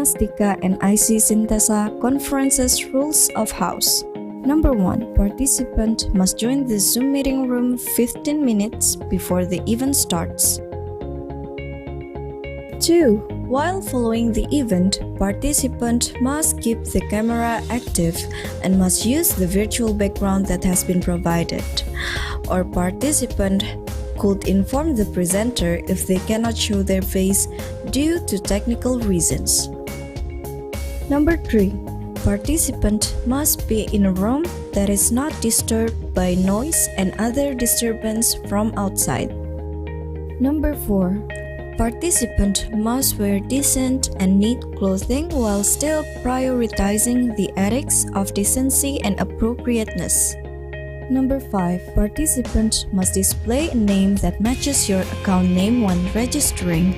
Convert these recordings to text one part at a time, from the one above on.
Seminastika and ICSINTESA Conferences Rules of House. Number 1. Participant must join the Zoom meeting room 15 minutes before the event starts. 2. While following the event, participant must keep the camera active and must use the virtual background that has been provided. Or participant could inform the presenter if they cannot show their face due to technical reasons. Number 3. Participant must be in a room that is not disturbed by noise and other disturbance from outside. Number 4. Participant must wear decent and neat clothing while still prioritizing the ethics of decency and appropriateness. Number 5. Participant must display a name that matches your account name when registering.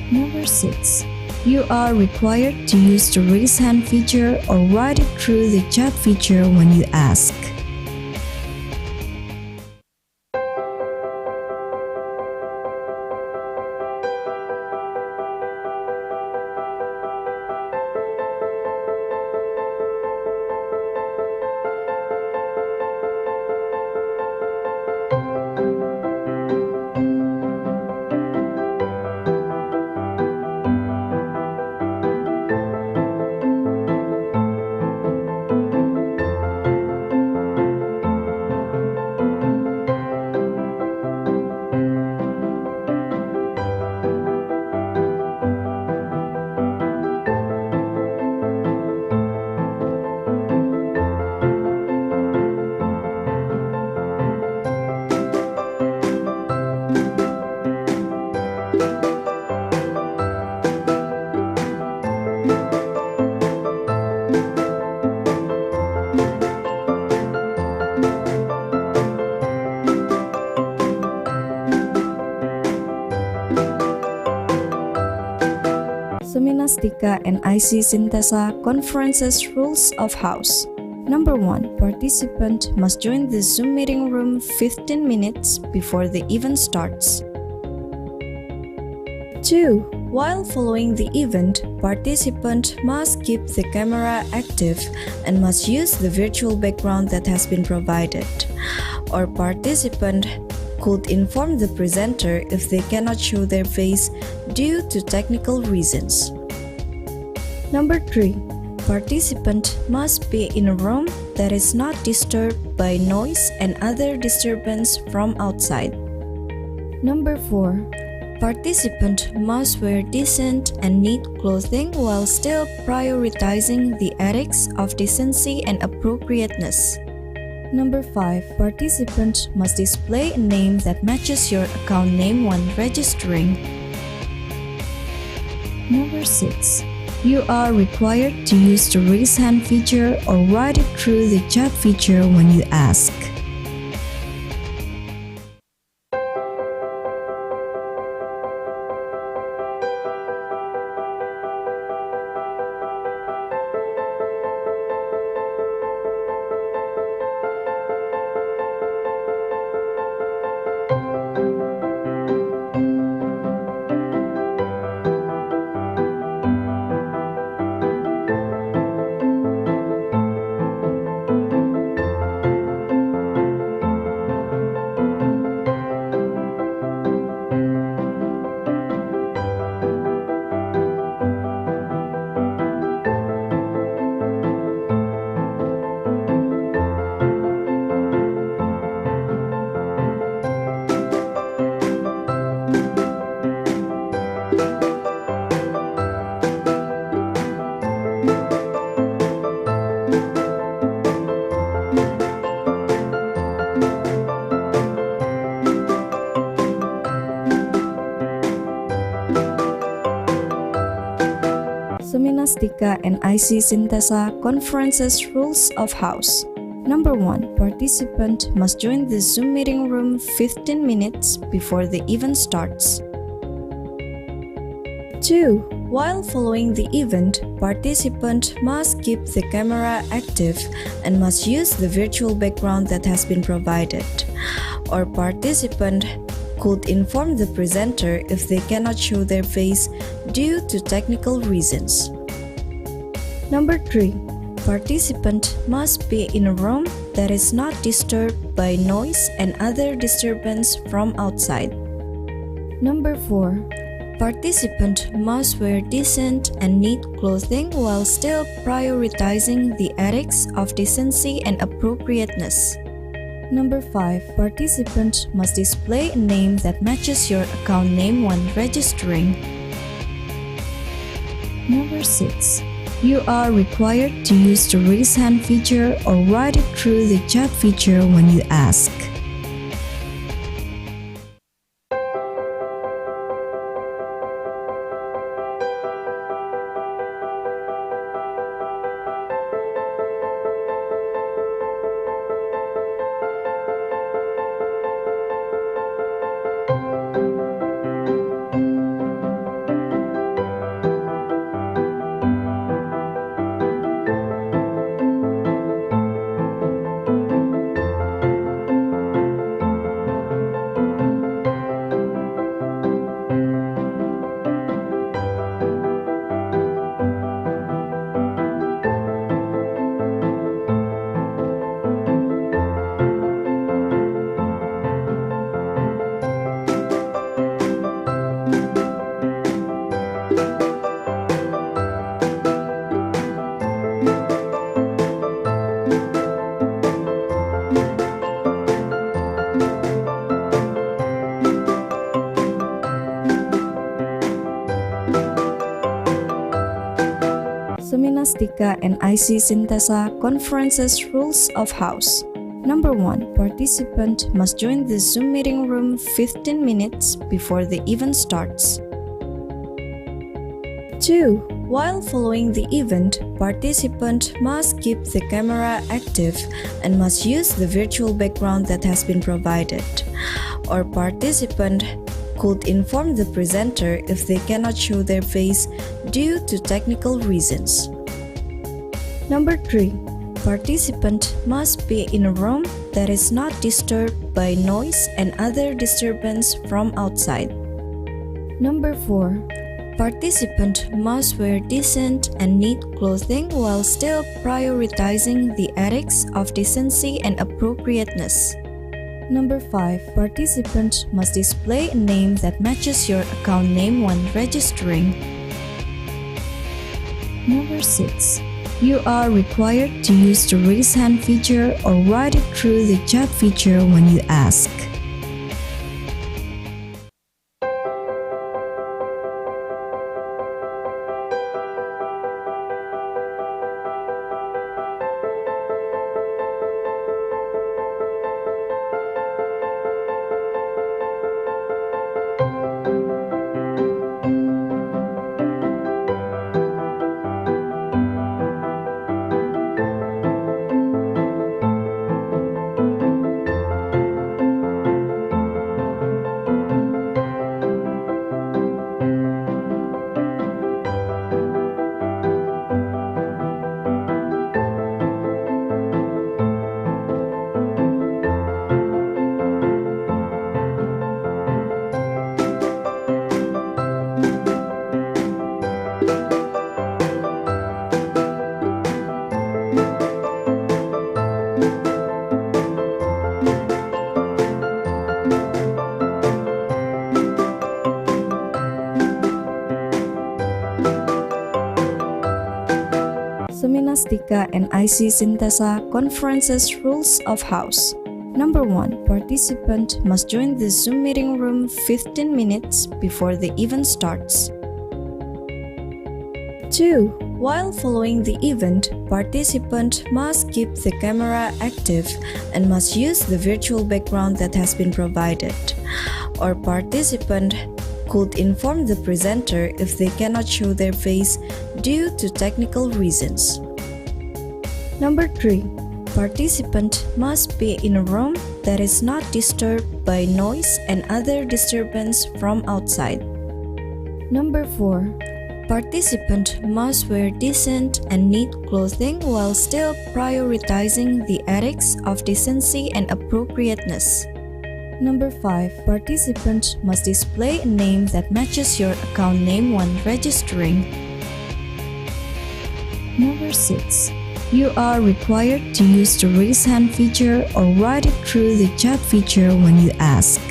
Number 6. You are required to use the raise hand feature or write it through the chat feature when you ask. Seminastika and ICSINTESA Conferences Rules of House. Number 1. Participant must join the Zoom meeting room 15 minutes before the event starts. 2. While following the event, participant must keep the camera active and must use the virtual background that has been provided. Or participant could inform the presenter if they cannot show their face due to technical reasons. Number 3. Participant must be in a room that is not disturbed by noise and other disturbance from outside. Number 4. Participant must wear decent and neat clothing while still prioritizing the ethics of decency and appropriateness. Number 5. Participant must display a name that matches your account name when registering. Number 6. You are required to use the raise hand feature or write it through the chat feature when you ask. Seminastika and ICSINTESA Conferences Rules of House. Number 1. Participant must join the Zoom meeting room 15 minutes before the event starts. 2. While following the event, participant must keep the camera active and must use the virtual background that has been provided. Or participant could inform the presenter if they cannot show their face due to technical reasons. Number 3. Participant must be in a room that is not disturbed by noise and other disturbance from outside. Number 4. Participant must wear decent and neat clothing while still prioritizing the ethics of decency and appropriateness. Number 5. Participant must display a name that matches your account name when registering. Number 6. You are required to use the raise hand feature or write it through the chat feature when you ask. Seminastika and ICSINTESA Conferences Rules of House. Number 1. Participant must join the Zoom meeting room 15 minutes before the event starts. 2. While following the event, participant must keep the camera active and must use the virtual background that has been provided. Or participant could inform the presenter if they cannot show their face due to technical reasons. Number 3. Participant must be in a room that is not disturbed by noise and other disturbance from outside. Number 4. Participant must wear decent and neat clothing while still prioritizing the ethics of decency and appropriateness. Number 5. Participant must display a name that matches your account name when registering. Number 6. You are required to use the raise hand feature or write it through the chat feature when you ask. Seminastika and ICSINTESA Conferences Rules of House. Number 1. Participant must join the Zoom meeting room 15 minutes before the event starts. 2. While following the event, participant must keep the camera active and must use the virtual background that has been provided. Or participant could inform the presenter if they cannot show their face due to technical reasons. Number 3. Participant must be in a room that is not disturbed by noise and other disturbance from outside. Number 4. Participant must wear decent and neat clothing while still prioritizing the ethics of decency and appropriateness. Number 5. Participant must display a name that matches your account name when registering. Number 6. You are required to use the raise hand feature or write it through the chat feature when you ask.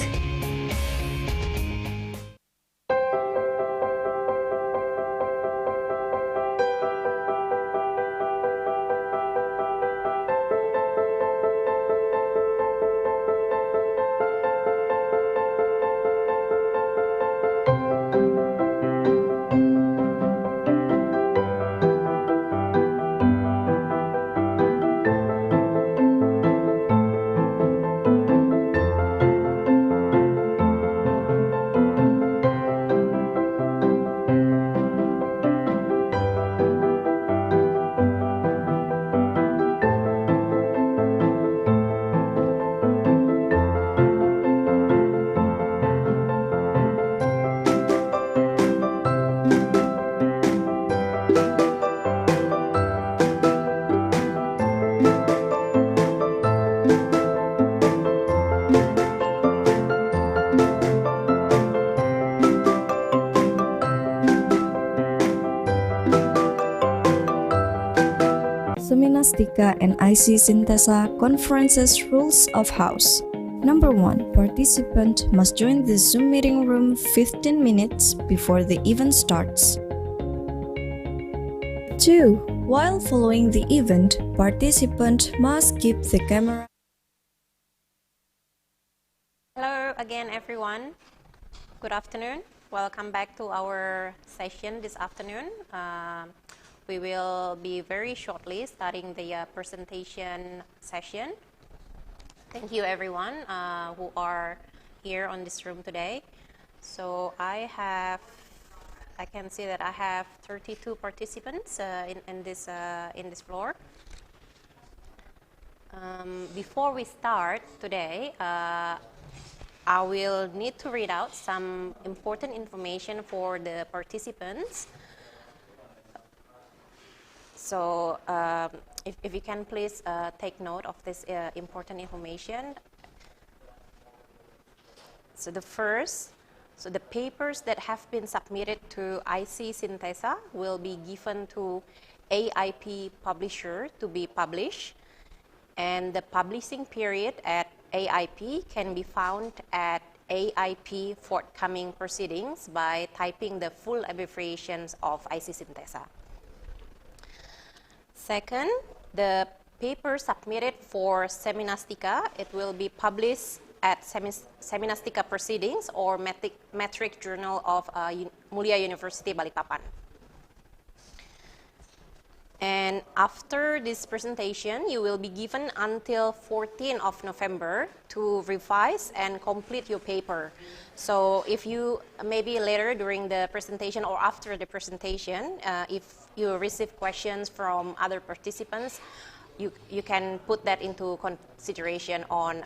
Seminastika and ICSINTESA Conferences Rules of House. Number 1. Participant must join the Zoom meeting room 15 minutes before the event starts. 2. While following the event, participant must keep the camera. Hello again, everyone. Good afternoon. Welcome back to our session this afternoon. We will be very shortly starting the presentation session. Thank you, everyone who are here on this room today. So I can see that I have 32 participants in this floor. Before we start today, I will need to read out some important information for the participants. So if you can please take note of this important information. So the papers that have been submitted to ICSINTESA will be given to AIP publisher to be published. And the publishing period at AIP can be found at AIP forthcoming proceedings by typing the full abbreviations of ICSINTESA. Second, the paper submitted for Seminastika, it will be published at Seminastika Proceedings or Metric Journal of Mulia University Balikpapan. And after this presentation, you will be given until 14th of November to revise and complete your paper. So if you, maybe later during the presentation or after the presentation, if you receive questions from other participants, you can put that into consideration on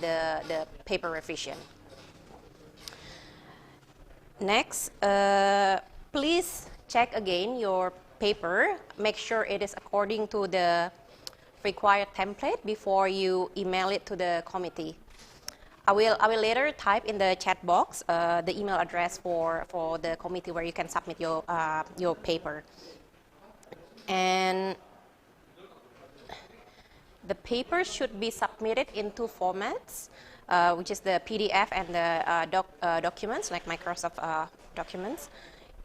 the paper revision. Next, please check again your paper. Make sure it is according to the required template before you email it to the committee. I will later type in the chat box the email address for the committee where you can submit your paper. And the paper should be submitted in two formats, which is the PDF and the documents like Microsoft documents.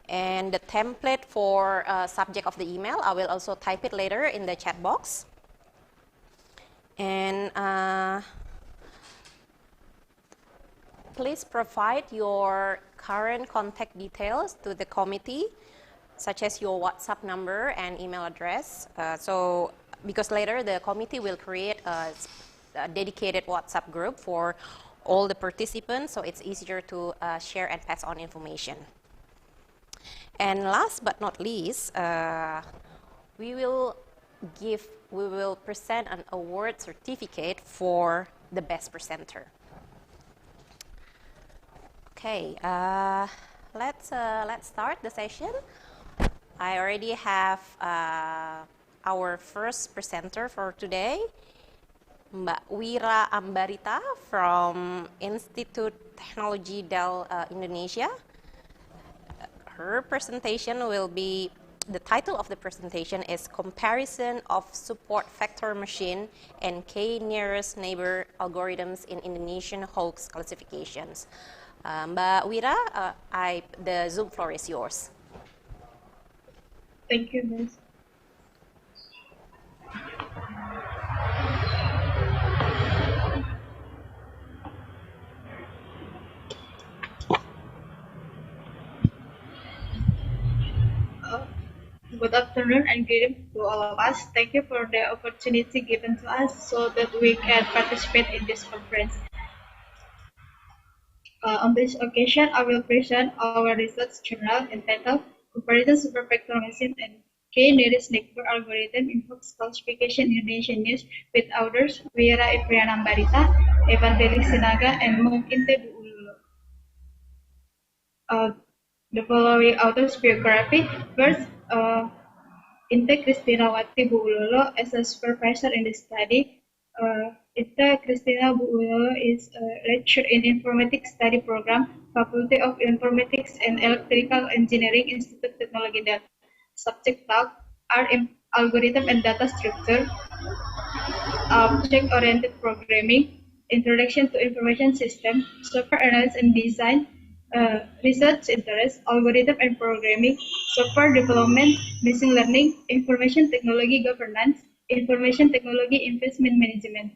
And the template for subject of the email, I will also type it later in the chat box. And please provide your current contact details to the committee, such as your WhatsApp number and email address. Because later the committee will create a dedicated WhatsApp group for all the participants, so it's easier to share and pass on information. And last but not least, we will present an award certificate for the best presenter. Okay, let's start the session. I already have our first presenter for today. Mbak Wira Ambarita from Institute Technology Dell Indonesia. Her presentation will be, the title of the presentation is Comparison of Support Vector Machine and K-Nearest Neighbor Algorithms in Indonesian Hoax Classifications. Mbak Wira, the Zoom floor is yours. Thank you, Ms. Good afternoon and good evening to all of us. Thank you for the opportunity given to us so that we can participate in this conference. On this occasion, I will present our research journal entitled Comparison Super Vector Machine and K-Nearest Neighbor Algorithm in Hoax Classification Indonesian News with authors Wira Epriana Ambarita, Evan Felix Sinaga, and Mungkinte Buululo. The following authors' biography. First, Inte Kristinawati Buululo as a supervisor in the study. Inte Kristina Buululo is a lecturer in Informatics Study Program, Faculty of Informatics and Electrical Engineering, Institute Teknologi Data. Subject talk are algorithm and data structure, object-oriented programming, introduction to information system, software analysis and design, research interest, algorithm and programming, software development, machine learning, information technology governance, information technology investment management.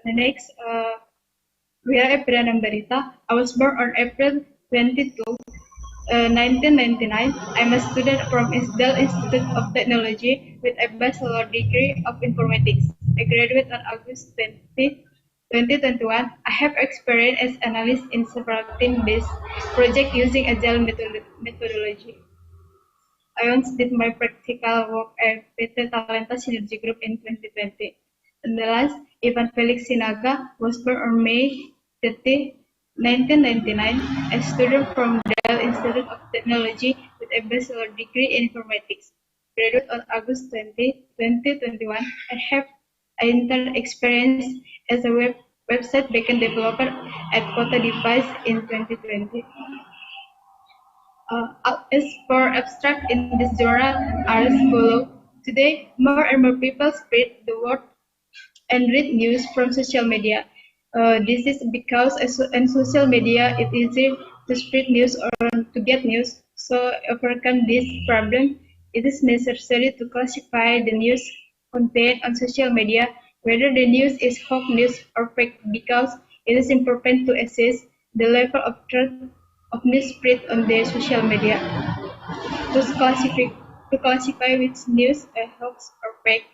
The next, Wira Epriana Ambarita. I was born on April 22, 1999. I'm a student from Dell Institute of Technology with a bachelor degree of informatics. I graduated on August 2021. I have experience as analyst in several team-based projects using agile methodology. I once did my practical work at PT Talenta Synergy Group in 2020. And the last, Ivan Felix Sinaga was born on May 30, 1999, a student from Dell Institute of Technology with a bachelor degree in informatics. Graduated on August 20, 2021, and have intern experience as a website backend developer at Kota Device in 2020. As for abstract in this journal are as follows. Today, more and more people spread the word and read news from social media. This is because in social media it is easy to spread news or to get news. So overcome this problem, it is necessary to classify the news contained on social media, whether the news is hoax news or fake, because it is important to assess the level of truth of news spread on the social media. To classify which news a hoax or fake,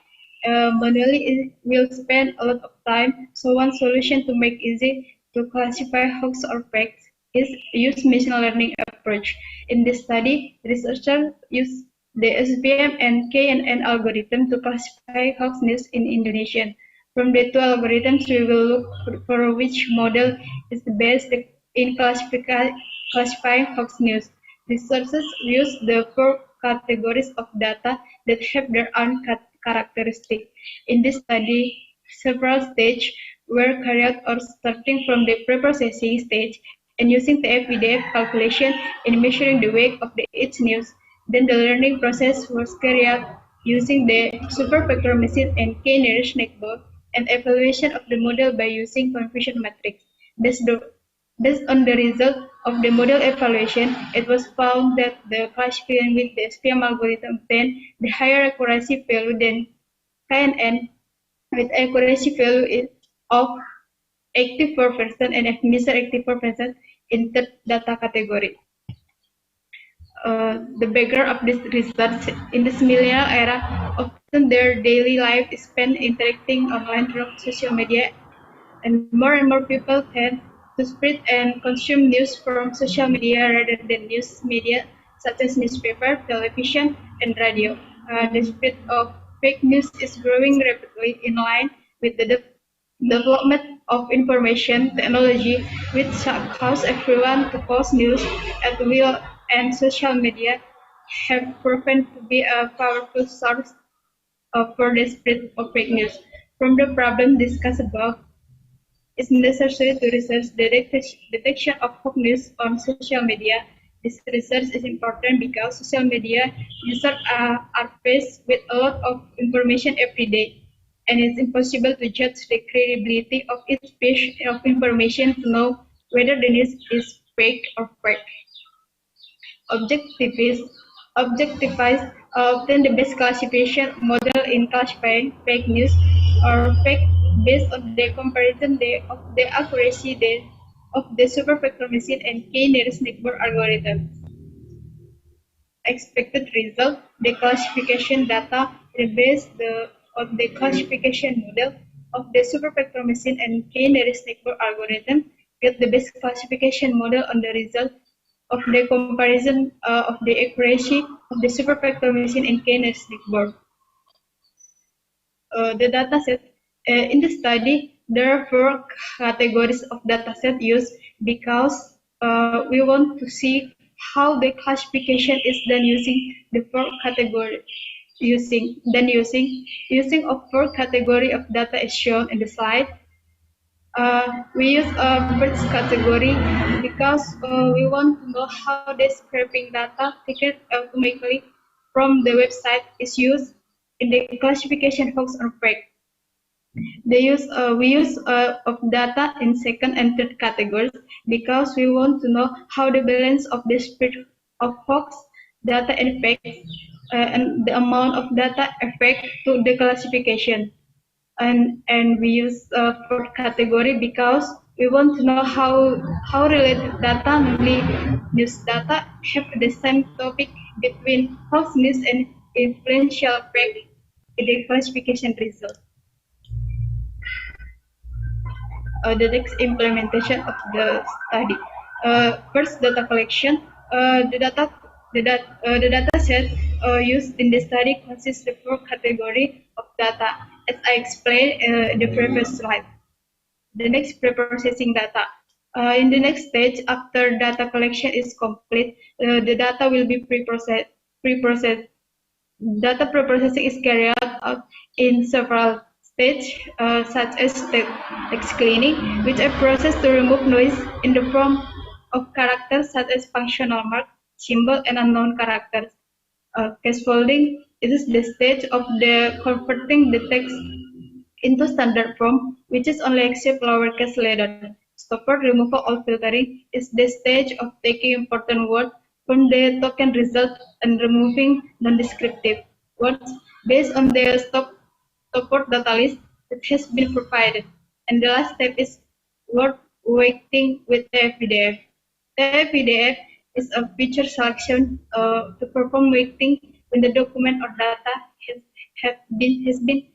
manually it will spend a lot of time. So one solution to make easy to classify hoax or fake is use machine learning approach. In this study, researchers use the SVM and KNN algorithm to classify hoax news in Indonesian. From the two algorithms, we will look for which model is the best in classifying hoax news. Researchers use the 4 categories of data that have their own characteristics. In this study, several stages were carried out starting from the pre-processing stage and using the TF-VDF calculation in measuring the weight of each news. Then the learning process was carried out using the super vector machine and K-nearest neighbor and evaluation of the model by using confusion matrix. Based on the result of the model evaluation, it was found that the classification with the SVM algorithm obtained the higher accuracy value than KNN with accuracy value of 84% and a missed 84% in third data category. The background of this research: in this millennial era, often their daily life is spent interacting online through social media, and more people tend to spread and consume news from social media rather than news media such as newspaper, television, and radio. The spread of fake news is growing rapidly in line with the development of information technology, which allows everyone to post news at will, and social media have proven to be a powerful source for the spread of fake news. From the problem discussed above, it's necessary to research the detection of fake news on social media. This research is important because social media users are faced with a lot of information every day, and it's impossible to judge the credibility of each piece of information to know whether the news is fake or fake. Objectifies obtain the best classification model in classifying fake news or fake based on the comparison of the accuracy of the superfactor machine and k-nearest neighbor algorithm. Expected result, the classification data is based on the classification model of the superfactor machine and k-nearest neighbor algorithm get the best classification model on the result of the comparison of the accuracy of the superfactor machine and k-nearest neighbor. The dataset in the study, there are 4 categories of dataset used because we want to see how the classification is done using the 4 categories. Using of 4 category of data as shown in the slide. We use first category because we want to know how the scraping data taken automatically from the website is used in the classification hoax or fake. We use of data in second and third categories because we want to know how the balance of the spread of hoax, data and fake, and the amount of data affect to the classification. And we use fourth category because we want to know how related data, namely news data, have the same topic between hoax news and influential fake in the classification result. The next implementation of the study. First, data collection. The data set used in the study consists of 4 categories of data, as I explained in the previous slide. The next, preprocessing data. In the next stage, after data collection is complete, the data will be preprocessed. Data preprocessing is carried out in several stages, such as text cleaning, which are processed to remove noise in the form of characters such as functional mark, symbol, and unknown characters. Scaffolding is the stage of the converting the text into standard form, which is only accept lowercase letter. Stopper removal or filtering is the stage of taking important words from the token result and removing non-descriptive words based on the stopper data list that has been provided. And the last step is word weighting with TF-PDF. TF-PDF is a feature selection to perform weighting when the document or data has been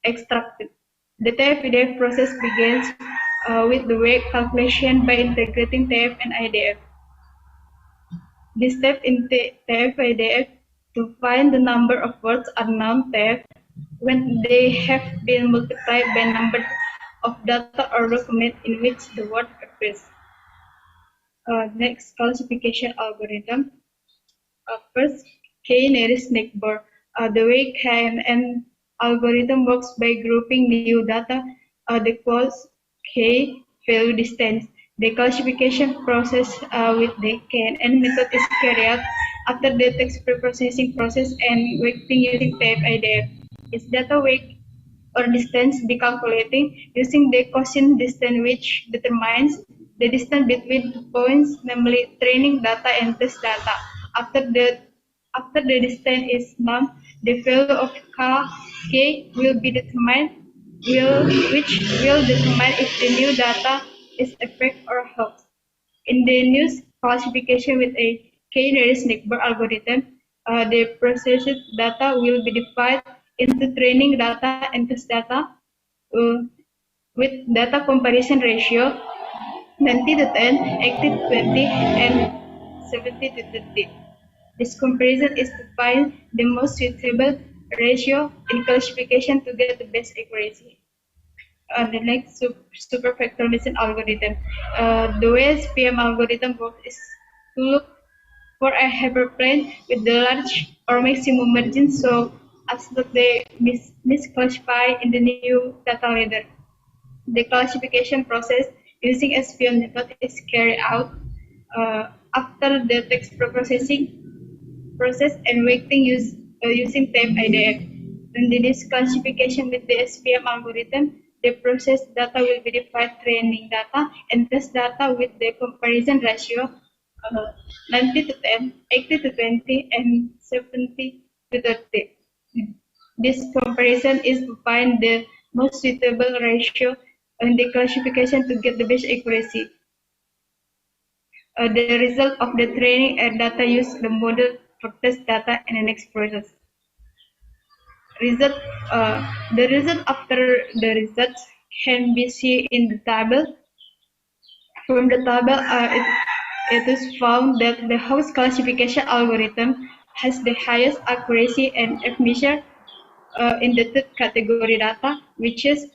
extracted. The TF-PDF process begins with the weight calculation by integrating TF and IDF. This step in TF-IDF to find the number of words unknown TF when they have been multiplied by number of data or document in which the word appears. Next, classification algorithm. First, k-nearest neighbor. The way KNN algorithm works by grouping new data the close k value distance. The classification process with the KNN method is carried out after the text preprocessing process and weighting using TF-IDF. Its data weight or distance be calculating using the quotient distance, which determines the distance between 2 points, namely training data and test data. After the distance is known, the value of k will be determined, which will determine if the new data is a fake or a hoax. In the news classification with a k-nearest neighbor algorithm, the processed data will be divided into training data and test data with data comparison ratio 90:10, 80:20, and 70:30. This comparison is to find the most suitable ratio in classification to get the best accuracy. The next, superfactor machine algorithm. The way SPM algorithm works is to look for a hyperplane with the large or maximum margin. So absolutely misclassified in the new data ladder. The classification process using SQL method is carried out after the text process and weighting using type IDF. In this classification with the SPM algorithm, the process data will be defined training data and test data with the comparison ratio 90 to 10, 80 to 20, and 70 to 30. This comparison is to find the most suitable ratio in the classification to get the best accuracy. The result of the training and data use the model for test data in the next process. Result, the result after the results can be seen in the table. From the table, it is found that the host classification algorithm has the highest accuracy and F measure in the third category data, which is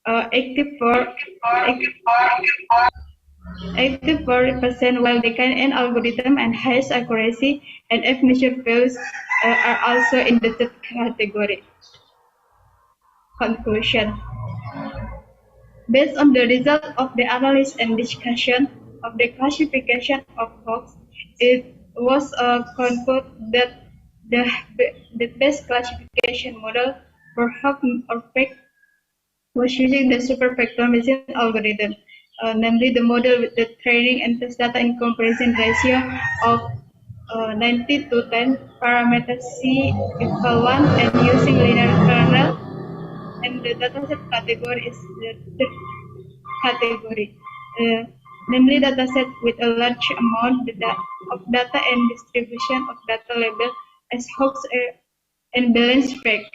84%, while the KNN algorithm and highest accuracy and F measure values are also in the third category. Conclusion. Based on the result of the analysis and discussion of the classification of hoax, it was concluded that the best classification model for hoax or fake was using the superfactor machine algorithm, namely the model with the training and test data in comparison ratio of 90 to 10, parameter C equal 1, and using linear kernel, and the dataset category is the third category, namely dataset with a large amount of data and distribution of data label as hoax and balance fake.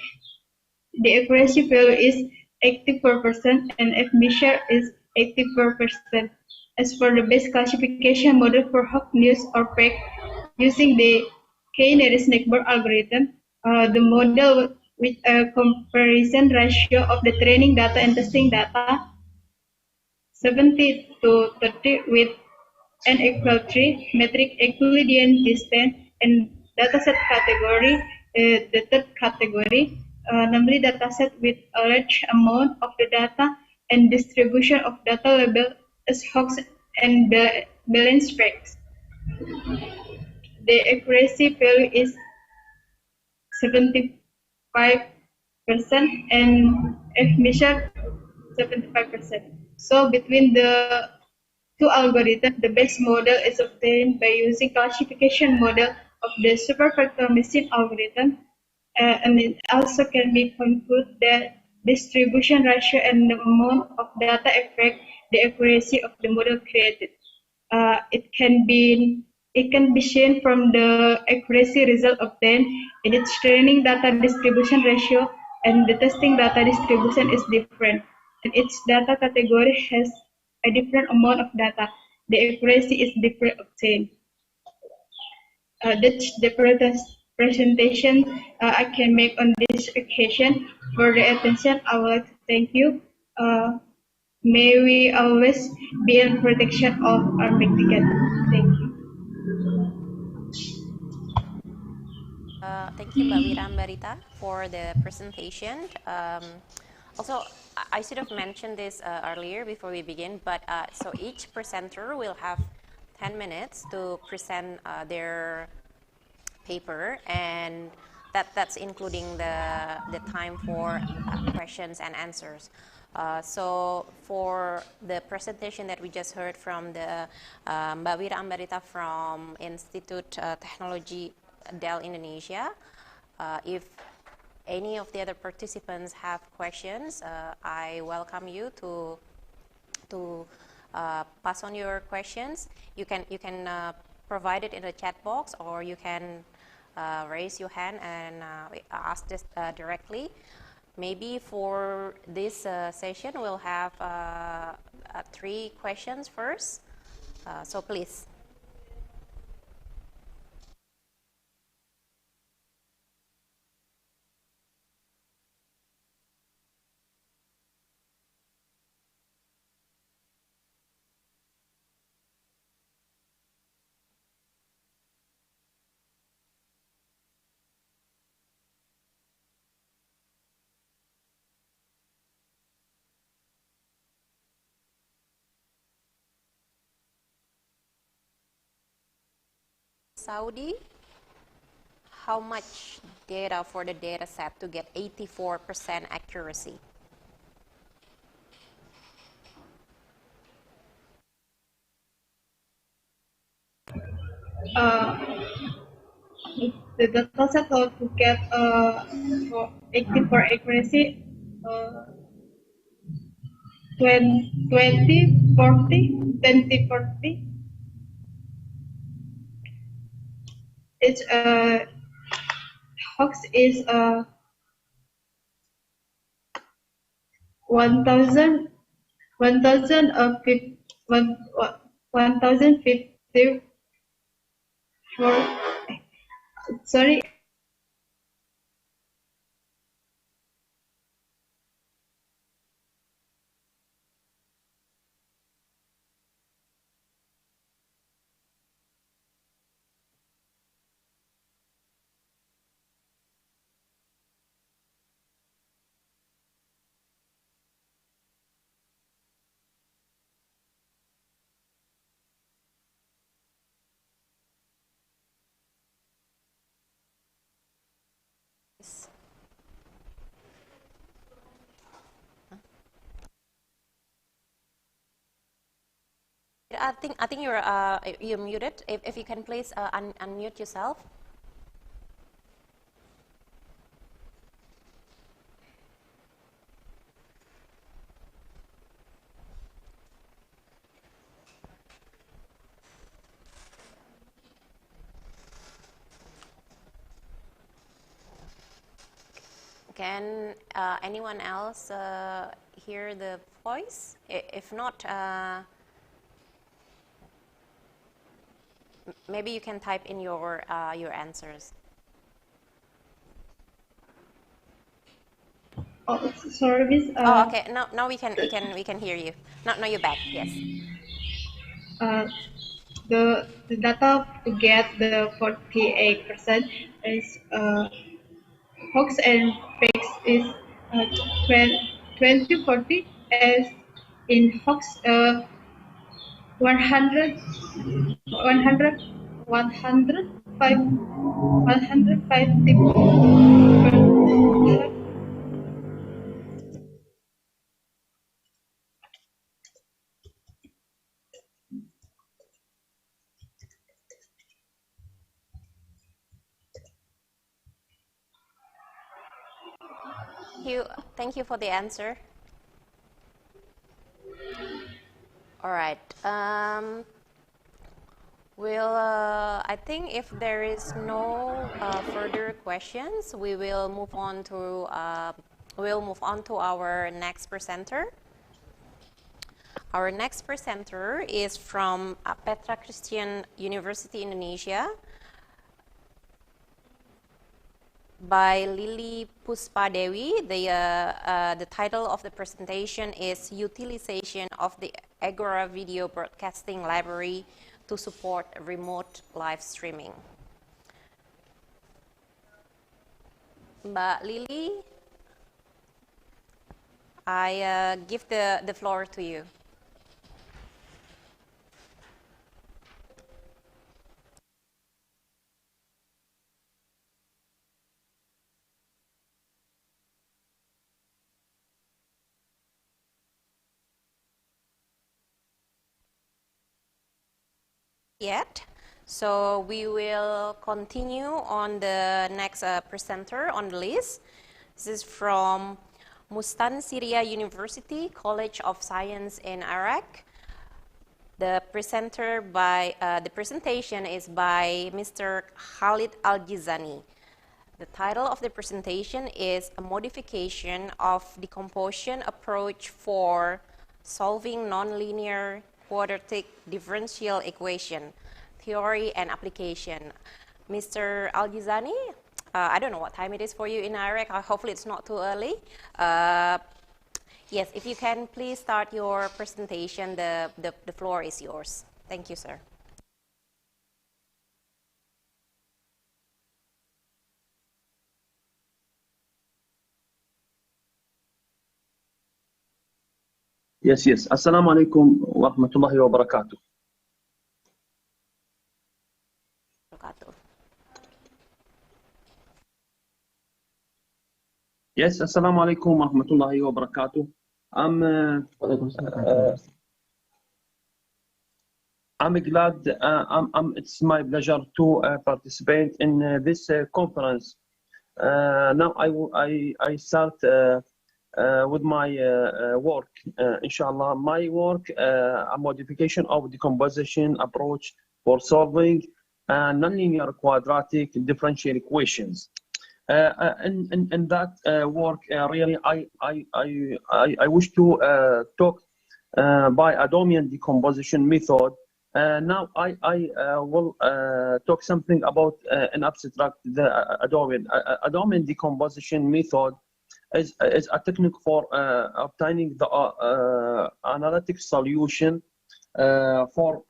The accuracy value is 84% and F measure is 84%. As for the base classification model for hoax news or fake, using the K-nearest neighbor algorithm, the model with a comparison ratio of the training data and testing data 70 to 30 with n equal 3, metric Euclidean distance, and dataset category, the third category, namely dataset with a large amount of the data and distribution of data label as hoax and balance facts. The accuracy value is 75% and F measure 75%. So between the two algorithms, the best model is obtained by using classification model of the superfactor machine algorithm, and it also can be concluded that distribution ratio and the amount of data affect the accuracy of the model created. It can be seen from the accuracy result obtained in its training data distribution ratio, and the testing data distribution is different, and each data category has a different amount of data. The accuracy is different obtained. That's the presentation I can make on this occasion. For the attention, I would like to thank you. May we always be in protection of our Mexican. Thank you. Thank you, Mbak Wira, Mbak Rita, for the presentation. Also, I should have mentioned this earlier before we begin, but so each presenter will have 10 minutes to present their paper, and that's including the time for questions and answers. So for the presentation that we just heard from the Mbak Wira Ambarita from Institute Technology Dell Indonesia, if any of the other participants have questions, I welcome you to pass on your questions. You can provide it in the chat box, or you can raise your hand and ask this directly. Maybe for this session, we'll have 3 questions first. So please. Saudi, how much data for the data set to get 84% accuracy? The data set to get for 84 accuracy, 2040. It's hoax is 1000 1054. Sorry. I think you're muted. If you can please unmute yourself. Can anyone else hear the voice? If not, maybe you can type in your answers. Oh, sorry, Miss. Oh, okay. Now we can hear you. Now you're back. Yes. The data to get the 48% is hoax and fakes is 2040, as in hoax 100 105. Thank you for the answer. All right. I think if there is no further questions, we will move on to our next presenter. Our next presenter is from Petra Christian University Indonesia by Lily Puspadewi. The title of the presentation is Utilization of the Agora Video Broadcasting Library to Support Remote Live Streaming. Mbak Lily, I give the floor to you. Yet, so we will continue on the next presenter on the list. This is from Mustansiriya University College of Science in Iraq. The presentation is by Mr. Khalid Al-Jizani. The title of the presentation is A Modification of Decomposition Approach for Solving Nonlinear Quadratic Differential Equation, Theory and Application. Mr. Al-Jizani, I don't know what time it is for you in Iraq. Hopefully it's not too early. Yes, if you can please start your presentation, the floor is yours. Thank you, sir. Yes. Assalamualaikum warahmatullahi wabarakatuh. Yes, Assalamu alaikum wa rahmatullahi wa barakatuh. I'm glad, it's my pleasure to participate in this conference. Now I start with my work, inshallah. My work, a modification of the decomposition approach for solving nonlinear quadratic differential equations. In that work, really, I wish to talk by a domain decomposition method. Now I will talk something about an abstract, the domain decomposition method is a technique for obtaining the analytic solution for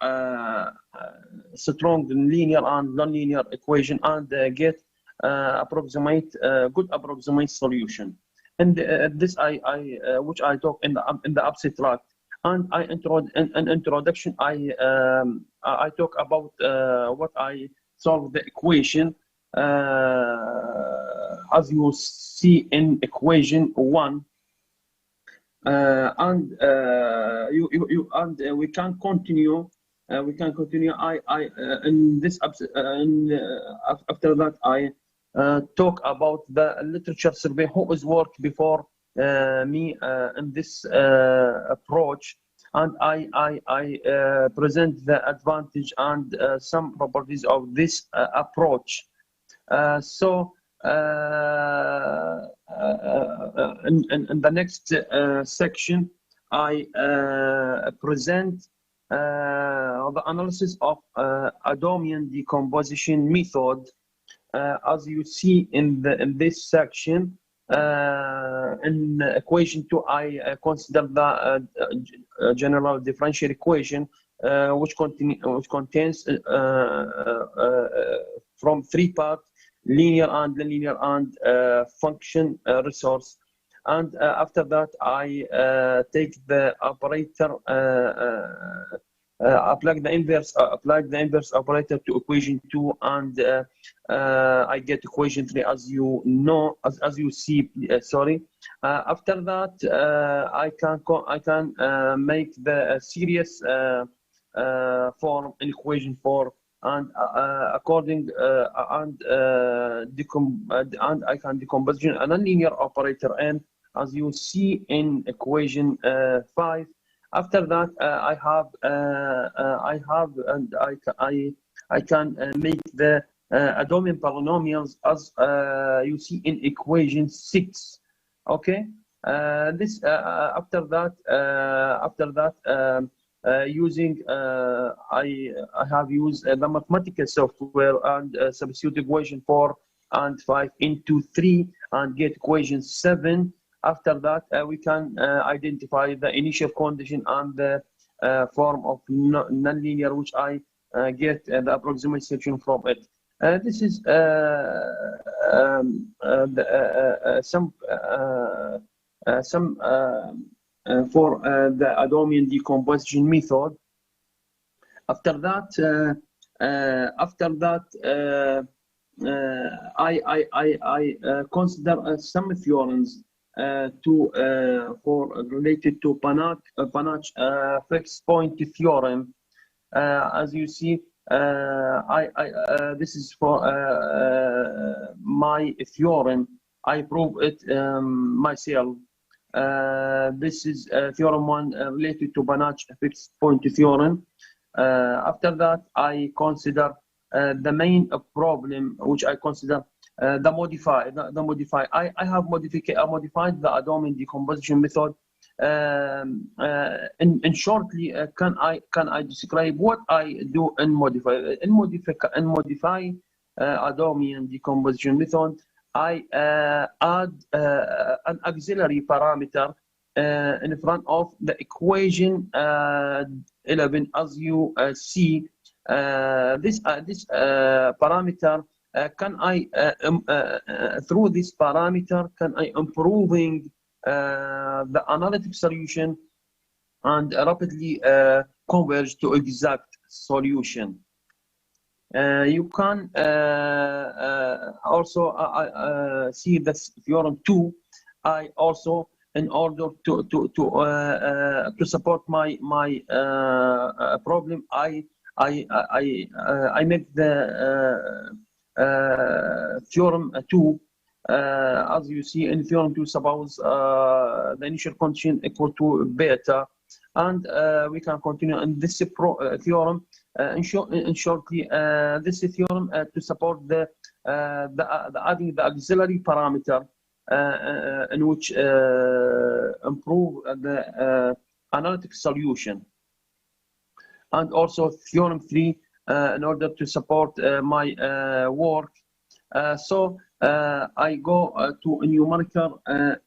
strong linear and nonlinear equation and get good approximate solution. And this which I talk in the abstract. And in introduction, I talk about what I solve the equation as you see in equation 1, and we can continue. In this after that I talk about the literature survey who is worked before me in this approach, and I present the advantage and some properties of this approach. So in the next section, I present the analysis of a domain decomposition method. As you see in this section, in equation 2, I consider the general differential equation, which contains from 3 parts: linear and nonlinear and function resource. And after that, I take the operator, apply the inverse operator to equation 2, and I get equation 3, as you know, as you see. Sorry. After that, I can make the series form in equation 4, and according and I can decomposition a nonlinear operator n, as you see in equation 5. After that, I can make the domain polynomials, as you see in equation 6. Okay. This after that, using I have used the mathematical software and substitute equation 4 and 5 into 3 and get equation 7. After that, we can identify the initial condition and the form of nonlinear, which I get the approximate solution from it. This is some for the domain decomposition method. After that, I consider some theorems related to Banach fixed point theorem. As you see, this is for my theorem. I prove it myself. This is theorem 1 related to Banach fixed point theorem. After that, I consider the main problem, which I consider the modify. I have modified the domain decomposition method. In shortly, can I describe what I do in modify? In modify a domain decomposition method, I add an auxiliary parameter in front of the equation 11, as you see. This parameter, can I through this parameter, can I improving the analytic solution and rapidly converge to exact solution. You can also see this theorem 2 I also, in order to support my problem, I make the theorem 2. As you see in theorem 2, suppose the initial condition equal to beta, and we can continue in this theorem. In shortly, this theorem to support the adding the auxiliary parameter in which improve the analytic solution, and also theorem 3 in order to support my work. So I go to numerical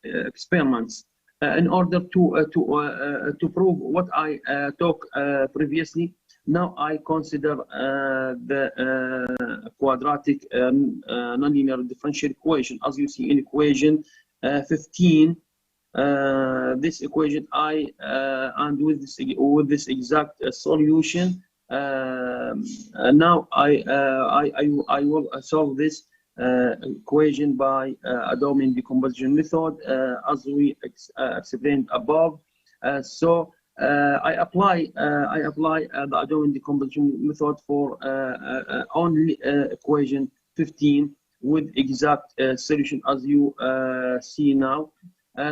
experiments in order to prove what I talked previously. Now I consider the quadratic nonlinear differential equation. As you see in equation 15, this equation and with this exact solution. Now I will solve this equation by a domain decomposition method, as we explained above. So I apply the domain decomposition method for only equation 15 with exact solution, as you see now.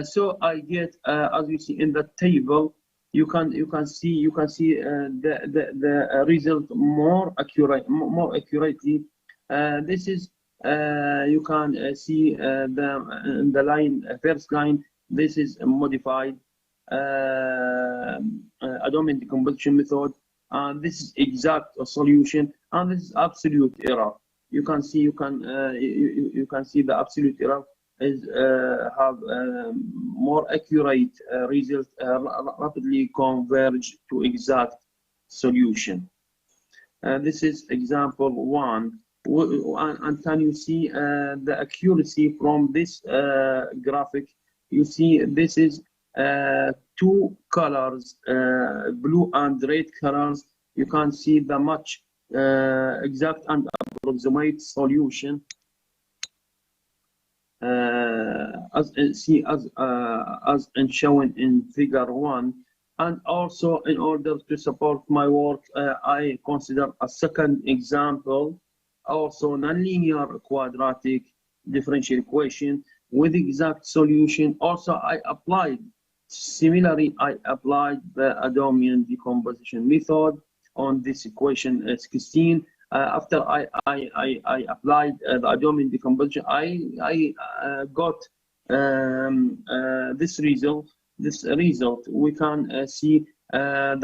So I get, as you see in the table, you can see the result more accurately. This is you can see the line, first line. This is modified domain decomposition method, and this is exact solution, and this is absolute error. You can see you can see the absolute error is have more accurate result, rapidly converge to exact solution. This is example 1. And can you see the accuracy from this graphic? You see this is 2 colors, blue and red colors. You can see the much exact and approximate solution, as shown in figure 1. And also, in order to support my work, I consider a second example, also nonlinear quadratic differential equation with exact solution. Also, I applied the domain decomposition method on this equation 16. After I applied the domain decomposition, I got this result. We can see to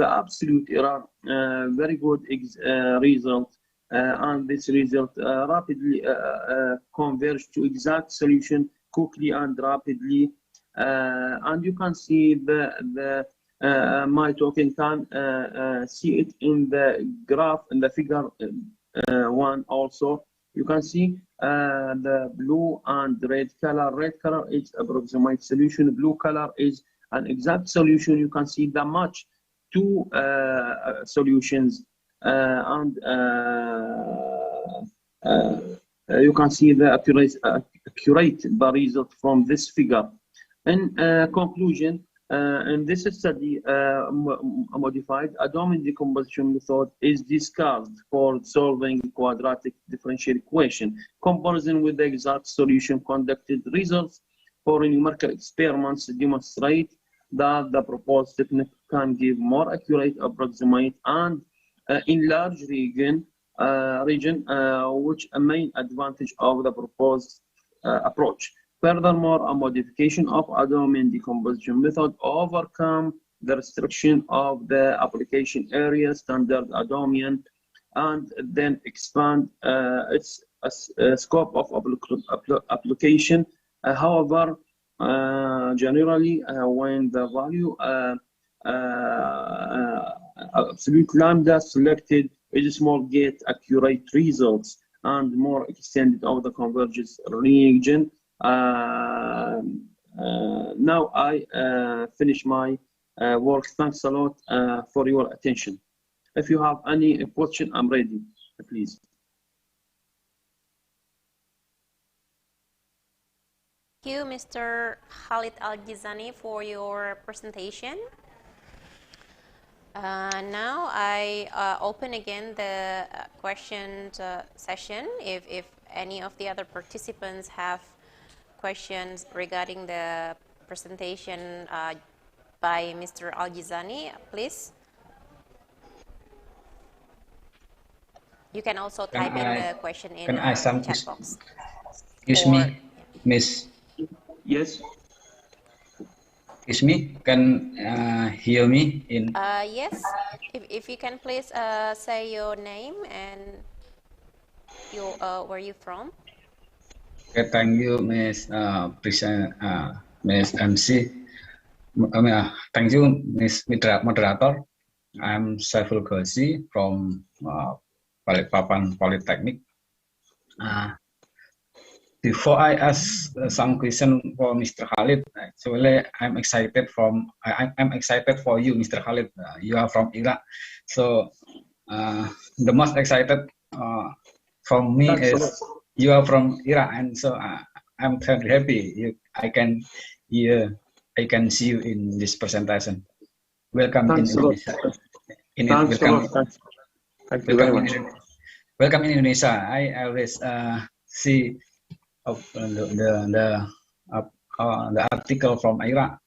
the absolute error, very good result, and this result rapidly converge to exact solution quickly and rapidly. And you can see my token can see it in the graph, in the figure 1 also. You can see the blue and red color. Red color is approximate solution. Blue color is an exact solution. You can see the match 2 solutions, and you can see the accurate result from this figure. In conclusion, in this study, modified domain decomposition method is discussed for solving quadratic differential equation. Comparison with the exact solution conducted results for numerical experiments demonstrate that the proposed technique can give more accurate, approximate, and enlarged region, which a main advantage of the proposed approach. Furthermore, a modification of a domain decomposition method overcome the restriction of the application area standard domain, and then expand its scope of application. However, generally, when the value absolute lambda selected is small, get accurate results and more extended of the convergence region. Now I finish my work. Thanks a lot for your attention. If you have any question, I'm ready, please. you, Mr. Khalid Al-Jizani, for your presentation. Now I open again the question session. If any of the other participants have questions regarding the presentation by Mr. Al-Jizani, please. You can also type in the question in the chat box. Excuse me, Miss. Yes. Excuse me, can hear me in? Yes, if you can please say your name and where you from. Okay, thank you, Miss Miss MC. Thank you, Miss Moderator. I'm Saiful Ghazi from Balikpapan Polytechnic. Before I ask some question for Mr. Khalid, actually I'm excited for you, Mr. Khalid. You are from Iraq, so the most excited from me is you are from Iraq, and so I'm very happy I can see you in this presentation. Welcome in Indonesia. Thank you very much. Welcome in Indonesia. I always see the article from Iraq.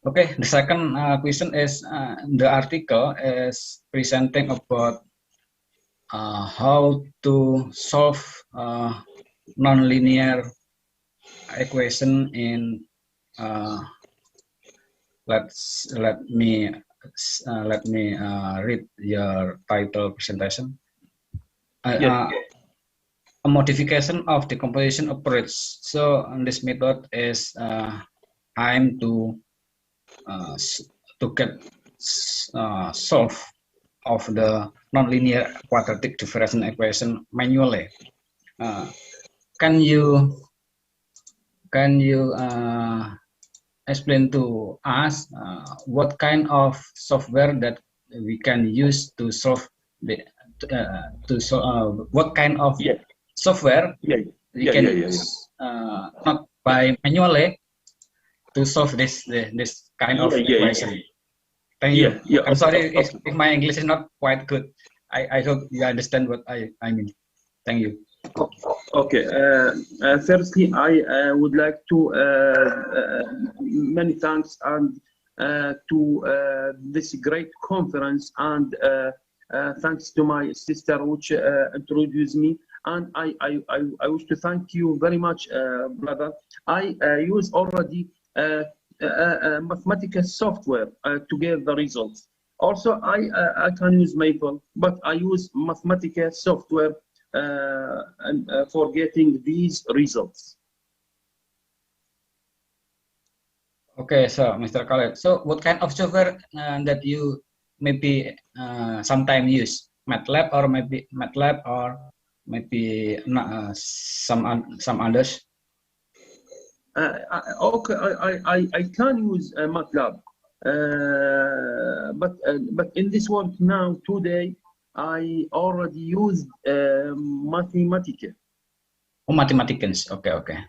Okay, the second question is the article is presenting about how to solve nonlinear equation in let me read your title presentation. A modification of decomposition approach. So this method is aimed to get solve of the nonlinear quadratic differential equation manually. Can you explain to us what kind of software that we can use to solve the what kind of software we can use not by manually to solve this kind of equation. Thank you. I'm sorry if my English is not quite good. I hope you understand what I mean. Thank you. Okay. Firstly, I would like to many thanks and to this great conference, and thanks to my sister which introduced me. And I wish to thank you very much, brother. I use already mathematical software to get the results. Also, I can use MPHIL, but I use mathematical software for getting these results. Okay, so Mr. Khaled, so what kind of software that you maybe sometime use? MATLAB or maybe MATLAB or maybe some others? Okay, I can use MATLAB, but in this work now today I already used Mathematica. Oh, Mathematicans. Okay.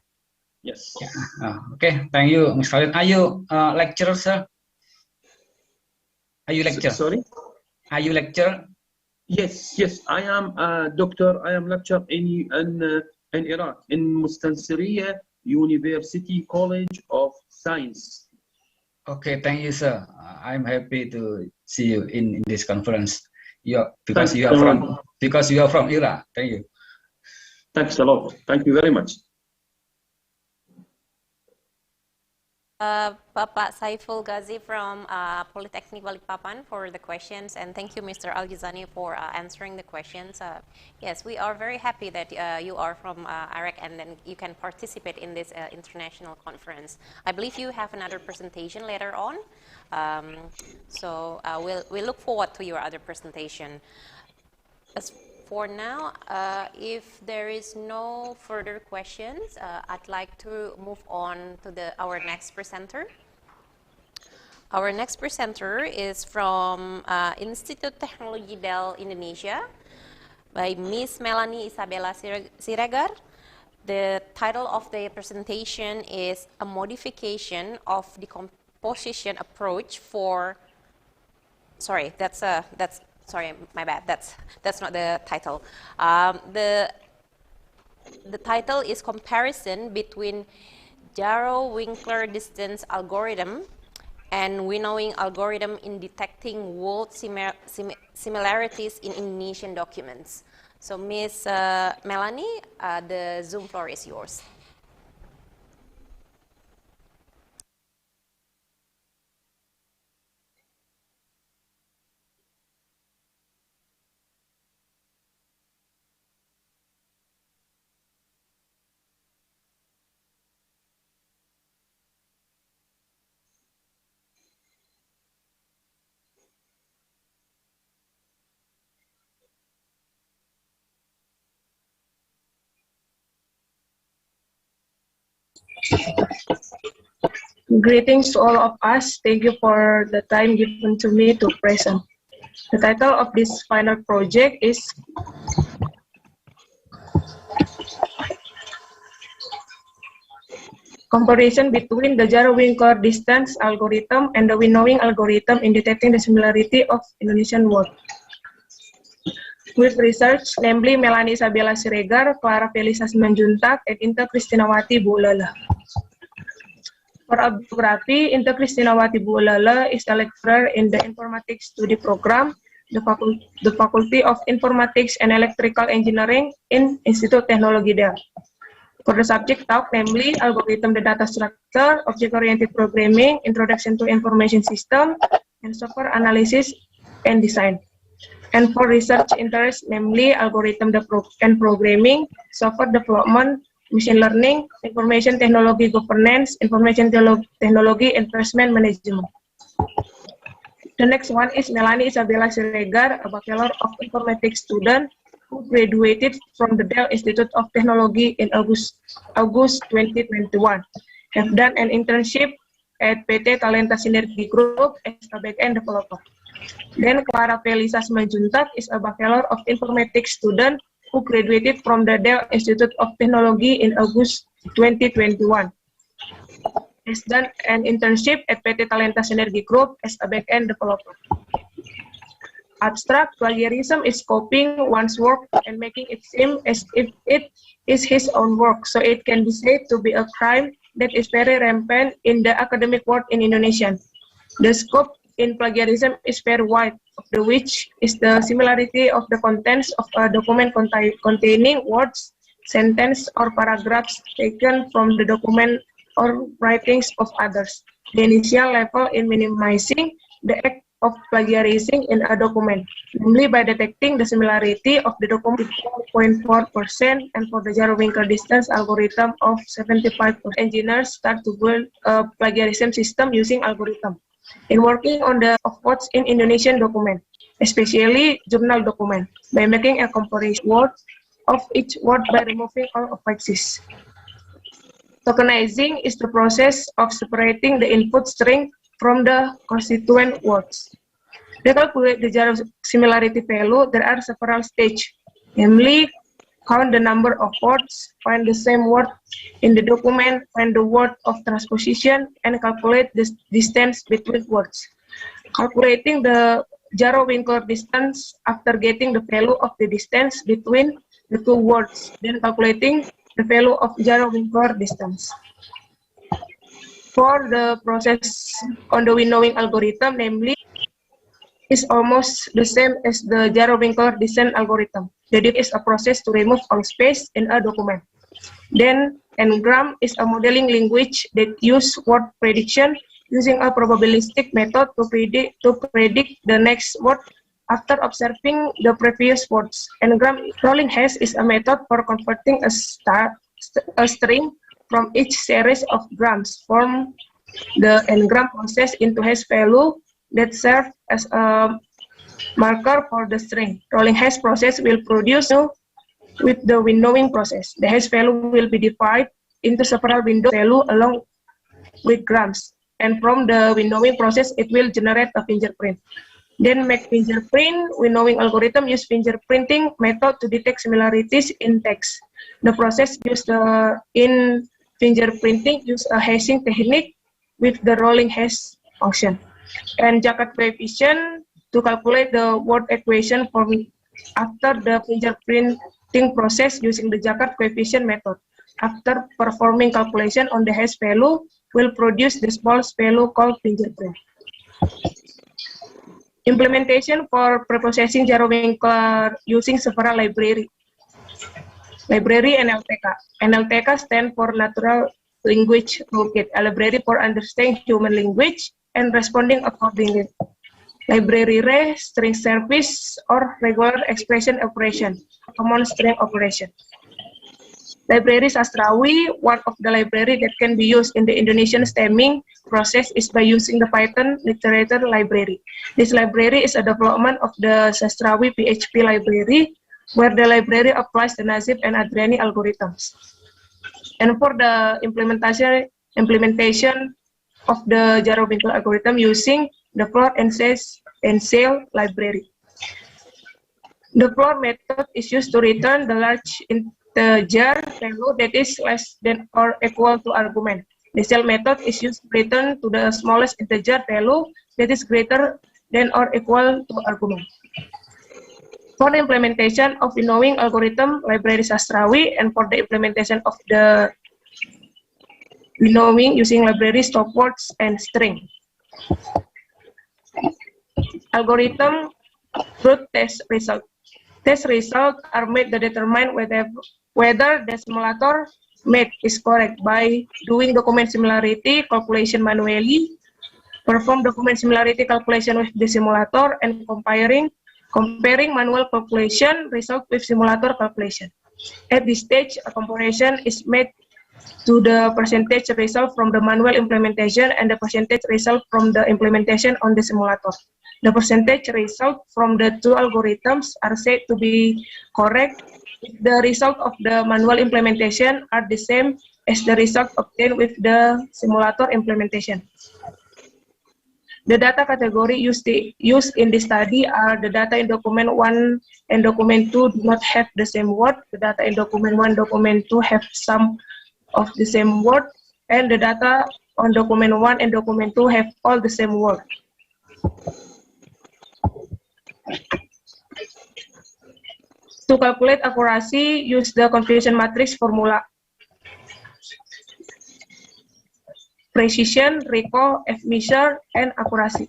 Yes. Yeah. Okay, thank you, Mr. Khalid. Are you lecturer, sir? Are you lecturer? Sorry? Are you lecturer? Yes. I am a doctor. I am lecturer in Iraq, in Mustansiriya University College of Science. Okay, thank you, sir. I'm happy to see you in this conference. Because you are from Iraq. Thank you. Thanks a lot. Thank you very much. Bapak Saiful Ghazi from Polytechnic Balikpapan for the questions, and thank you, Mr. Al-Jizani, for answering the questions. Yes, we are very happy that you are from Iraq and then you can participate in this international conference. I believe you have another presentation later on, so we'll look forward to your other presentation. As for now, if there is no further questions, I'd like to move on to our next presenter. Our next presenter is from Institut Teknologi Del Indonesia by Miss Melanie Isabella Siregar. The title of the presentation is a modification of the composition approach for, sorry, sorry, my bad, that's not the title. The title is comparison between Jarrow-Winkler distance algorithm and winnowing algorithm in detecting word similarities in Indonesian documents. So, Ms. Melanie, the Zoom floor is yours. Greetings to all of us. Thank you for the time given to me to present. The title of this final project is Comparison between the Jarrow-Winkler distance algorithm and the winnowing algorithm in detecting the similarity of Indonesian words. With research, namely Melanie Isabella Siregar, Clara Felisa Simanjuntak, and Inta Kristinawati Buulala. For a biography, Inta Kristinawati Buulala is a lecturer in the Informatics Study Program, the Faculty of Informatics and Electrical Engineering in Institut Teknologi DR. For the subject talk, namely Algorithm the Data Structure, Object-Oriented Programming, Introduction to Information System, and Software Analysis and Design. And for research interest, namely Algorithm and Programming, Software Development, Machine Learning, Information Technology Governance, Information Technology Investment Management. The next one is Melanie Isabella Siregar, a Bachelor of Informatics student who graduated from the Dell Institute of Technology in August 2021. Have done an internship at PT Talenta Synergy Group as a back-end developer. Then Clara Felisa Simanjuntak is a Bachelor of Informatics student who graduated from the Dell Institute of Technology in August 2021. Has done an internship at PT Talenta Synergy Group as a back-end developer. Abstract plagiarism is copying one's work and making it seem as if it is his own work, so it can be said to be a crime that is very rampant in the academic world in Indonesia. The scope in plagiarism is very wide, of which is the similarity of the contents of a document containing words, sentences, or paragraphs taken from the document or writings of others. The initial level in minimizing the act of plagiarizing in a document, namely by detecting the similarity of the document 4.4%, and for the Jarrow-Winkler distance algorithm of 75%. Engineers start to build a plagiarism system using algorithm. In working on the of words in Indonesian document, especially journal document, by making a comparison word of each word by removing all affixes. Tokenizing is the process of separating the input string from the constituent words. To calculate the Jarrow similarity value, there are several stages, namely count the number of words, find the same word in the document, find the word of transposition, and calculate the distance between words. Calculating the Jarrow-Winkler distance after getting the value of the distance between the two words, then calculating the value of Jarrow-Winkler distance. For the process on the winnowing algorithm, namely, is almost the same as the Jarrow-Winkler distance algorithm. The div is a process to remove all space in a document. Then, Ngram is a modeling language that uses word prediction using a probabilistic method to predict the next word after observing the previous words. Ngram rolling hash is a method for converting a string from each series of grams from the n-gram process into hash value that serve as a marker for the string. Rolling hash process will produce with the winnowing process. The hash value will be divided into several window value along with grams. And from the winnowing process, it will generate a fingerprint. Then make fingerprint. Winnowing algorithm use fingerprinting method to detect similarities in text. The process used in fingerprinting use a hashing technique with the rolling hash function. And Jacob coefficient to calculate the word equation for after the fingerprinting process using the Jacob coefficient method. After performing calculation on the hash value, will produce the small value called fingerprint. Implementation for preprocessing Jaro-Winkler using several library. Library NLTK. NLTK stand for Natural Language Toolkit, a library for understanding human language and responding accordingly. Library RE, string service, or regular expression operation, common string operation. Library Sastrawi, one of the library that can be used in the Indonesian stemming process is by using the Python literature library. This library is a development of the Sastrawi PHP library, where the library applies the NADIEM and Adriani algorithms. And for the implementation of the Jaro-Winkler algorithm using the floor and cell library. The floor method is used to return the large integer value that is less than or equal to argument. The cell method is used to return to the smallest integer value that is greater than or equal to argument. For the implementation of winnowing algorithm, library Sastrawi, and for the implementation of the winnowing using library stopwords and string. Algorithm root test result. Test results are made to determine whether the simulator made is correct by doing document similarity calculation manually, perform document similarity calculation with the simulator, and comparing manual calculation result with simulator calculation. At this stage, a comparison is made to the percentage result from the manual implementation and the percentage result from the implementation on the simulator. The percentage result from the two algorithms are said to be correct if the result of the manual implementation are the same as the result obtained with the simulator implementation. The data category used in this study are the data in document 1 and document 2 do not have the same word. The data in document 1 and document 2 have some of the same word, and the data on document 1 and document 2 have all the same word. To calculate accuracy, use the confusion matrix formula. Precision, recall, F-measure, and accuracy.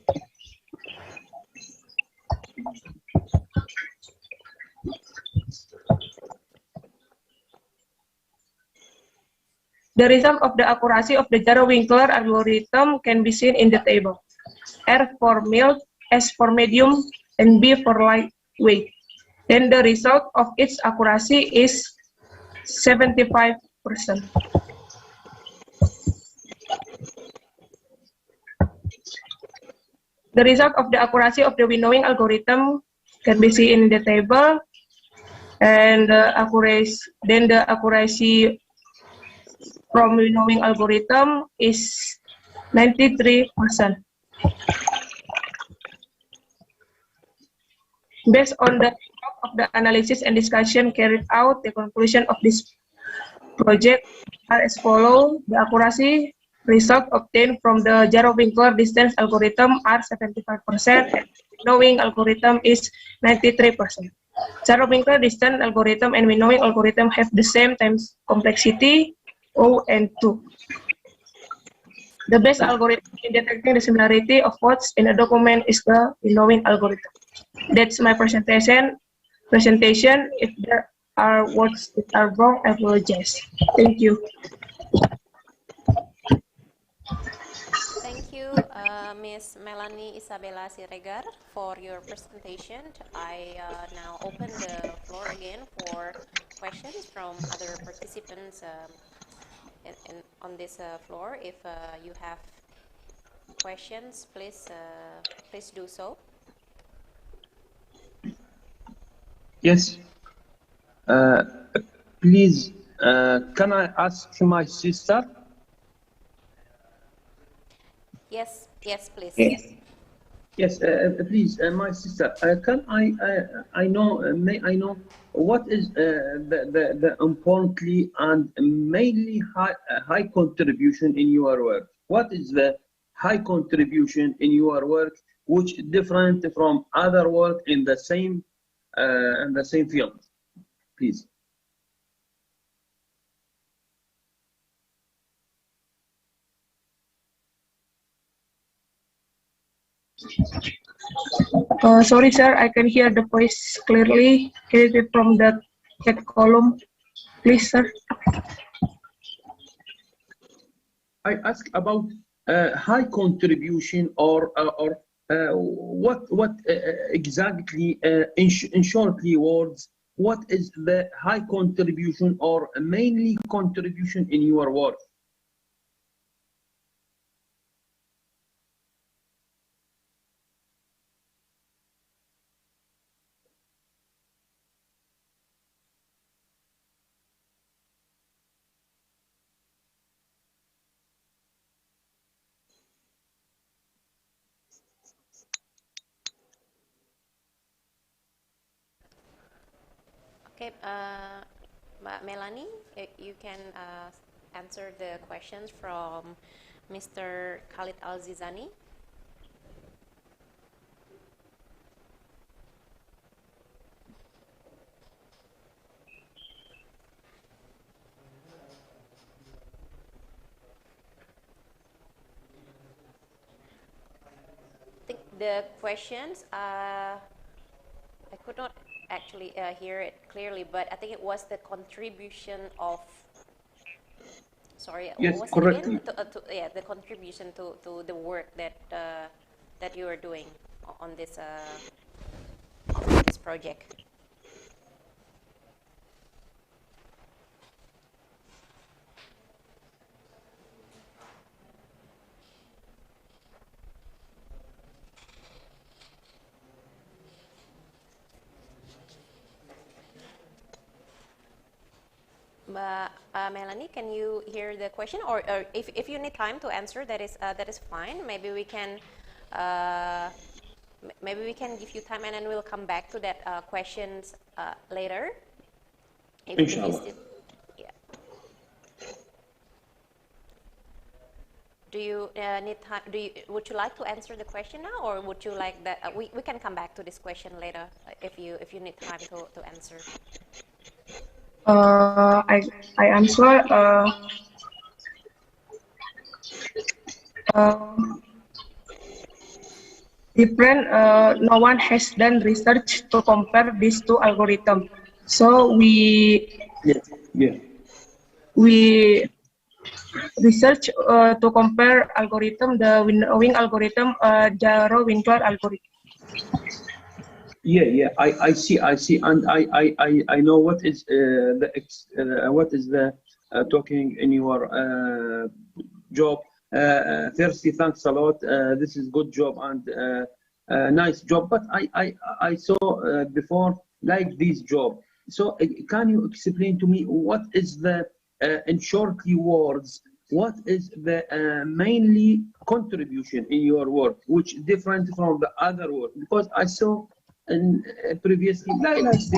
The result of the accuracy of the Jaro-Winkler algorithm can be seen in the table. R for mild, S for medium, and B for lightweight. Then the result of its accuracy is 75%. The result of the accuracy of the winnowing algorithm can be seen in the table, and the accuracy from winnowing algorithm is 93%. Based on the result of the analysis and discussion carried out, the conclusion of this project are as follows. The accuracy result obtained from the Jaro-Winkler distance algorithm are 75%, and winnowing algorithm is 93%. Jaro-Winkler distance algorithm and winnowing algorithm have the same times complexity, O and 2. The best algorithm in detecting the similarity of words in a document is the winnowing algorithm. That's my presentation. If there are words that are wrong, I apologize. Thank you. Thank you, Ms. Melanie Isabella Siregar, for your presentation. I now open the floor again for questions from other participants on this floor. If you have questions, please do so. Yes. Please, can I ask my sister? Yes, please. Yes. Yes, please, my sister, can I know, may I know what is the importantly and mainly high contribution in your work? What is the high contribution in your work which different from other work in the same field, please? Sorry, sir, I can hear the voice clearly. Can you read from the chat column, please, sir? I ask about high contribution or what exactly in shortly words, what is the high contribution or mainly contribution in your work? Okay, Mbak Melanie, you can answer the questions from Mr. Khalid Al-Zizani. I think the questions, I could not actually hear it clearly, but I think it was the contribution of, sorry, Yes, what was correctly. it again? Yeah, the contribution to the work that that you are doing on this this project. Mbak Melanie, can you hear the question? Or if you need time to answer, that is fine. Maybe we can give you time, and then we'll come back to that questions later. Inshallah. Yeah. Do you need time? Would you like to answer the question now, or would you like that? We can come back to this question later if you need time to answer. I answer. Different. No one has done research to compare these two algorithms. So we research to compare algorithm, the winnowing algorithm, Jaro-Winkler algorithm. Yeah, I see, and I know what is the talking in your job. Firstly, thanks a lot. This is good job and nice job. But I saw before like this job. So can you explain to me what is the in shortly words, what is the mainly contribution in your work, which different from the other work? Because I saw and previously like this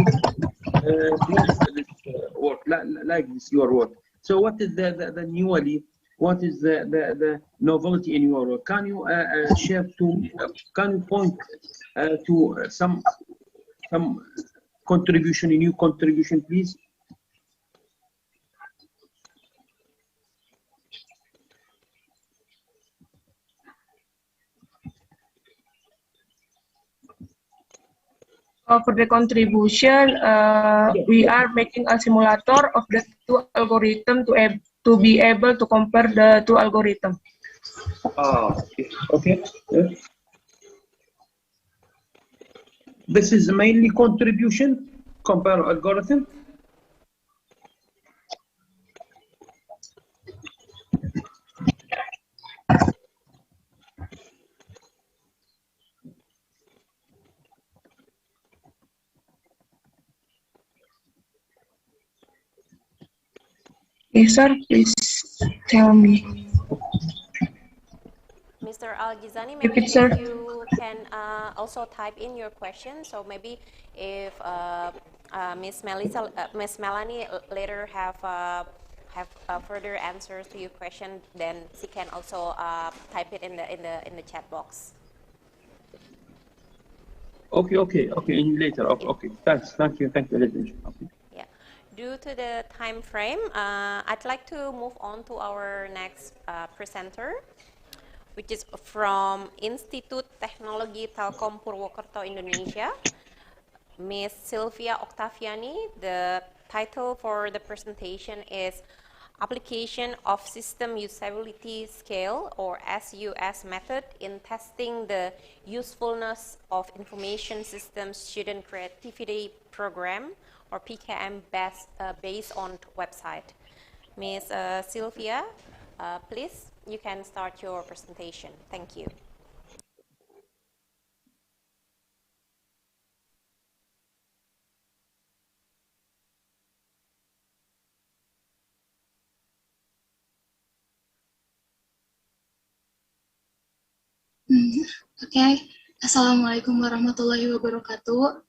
work, like this your work. So what is the newly, what is the novelty in your work? Can you share to can you point to some contribution, a new contribution, please? For the contribution, we are making a simulator of the two algorithms to be able to compare the two algorithms. Okay. This is mainly contribution, compare algorithm. Yes, sir, please tell me. Mr. Al-Jizani, maybe Repeat, sir. if you can also type in your question. So maybe if Miss Melanie later have further answers to your question, then she can also type it in the chat box. Okay. Later. Okay. Thank you, Elizabeth. Okay. Yeah. Due to the time frame, I'd like to move on to our next presenter, which is from Institut Teknologi Telkom Purwokerto, Indonesia, Ms. Sylvia Octaviani. The title for the presentation is Application of System Usability Scale, or SUS method in testing the usefulness of Information Systems Student Creativity Program, or PKM, based on website. Ms. Sylvia, please, you can start your presentation. Thank you. Okay. Assalamualaikum warahmatullahi wabarakatuh.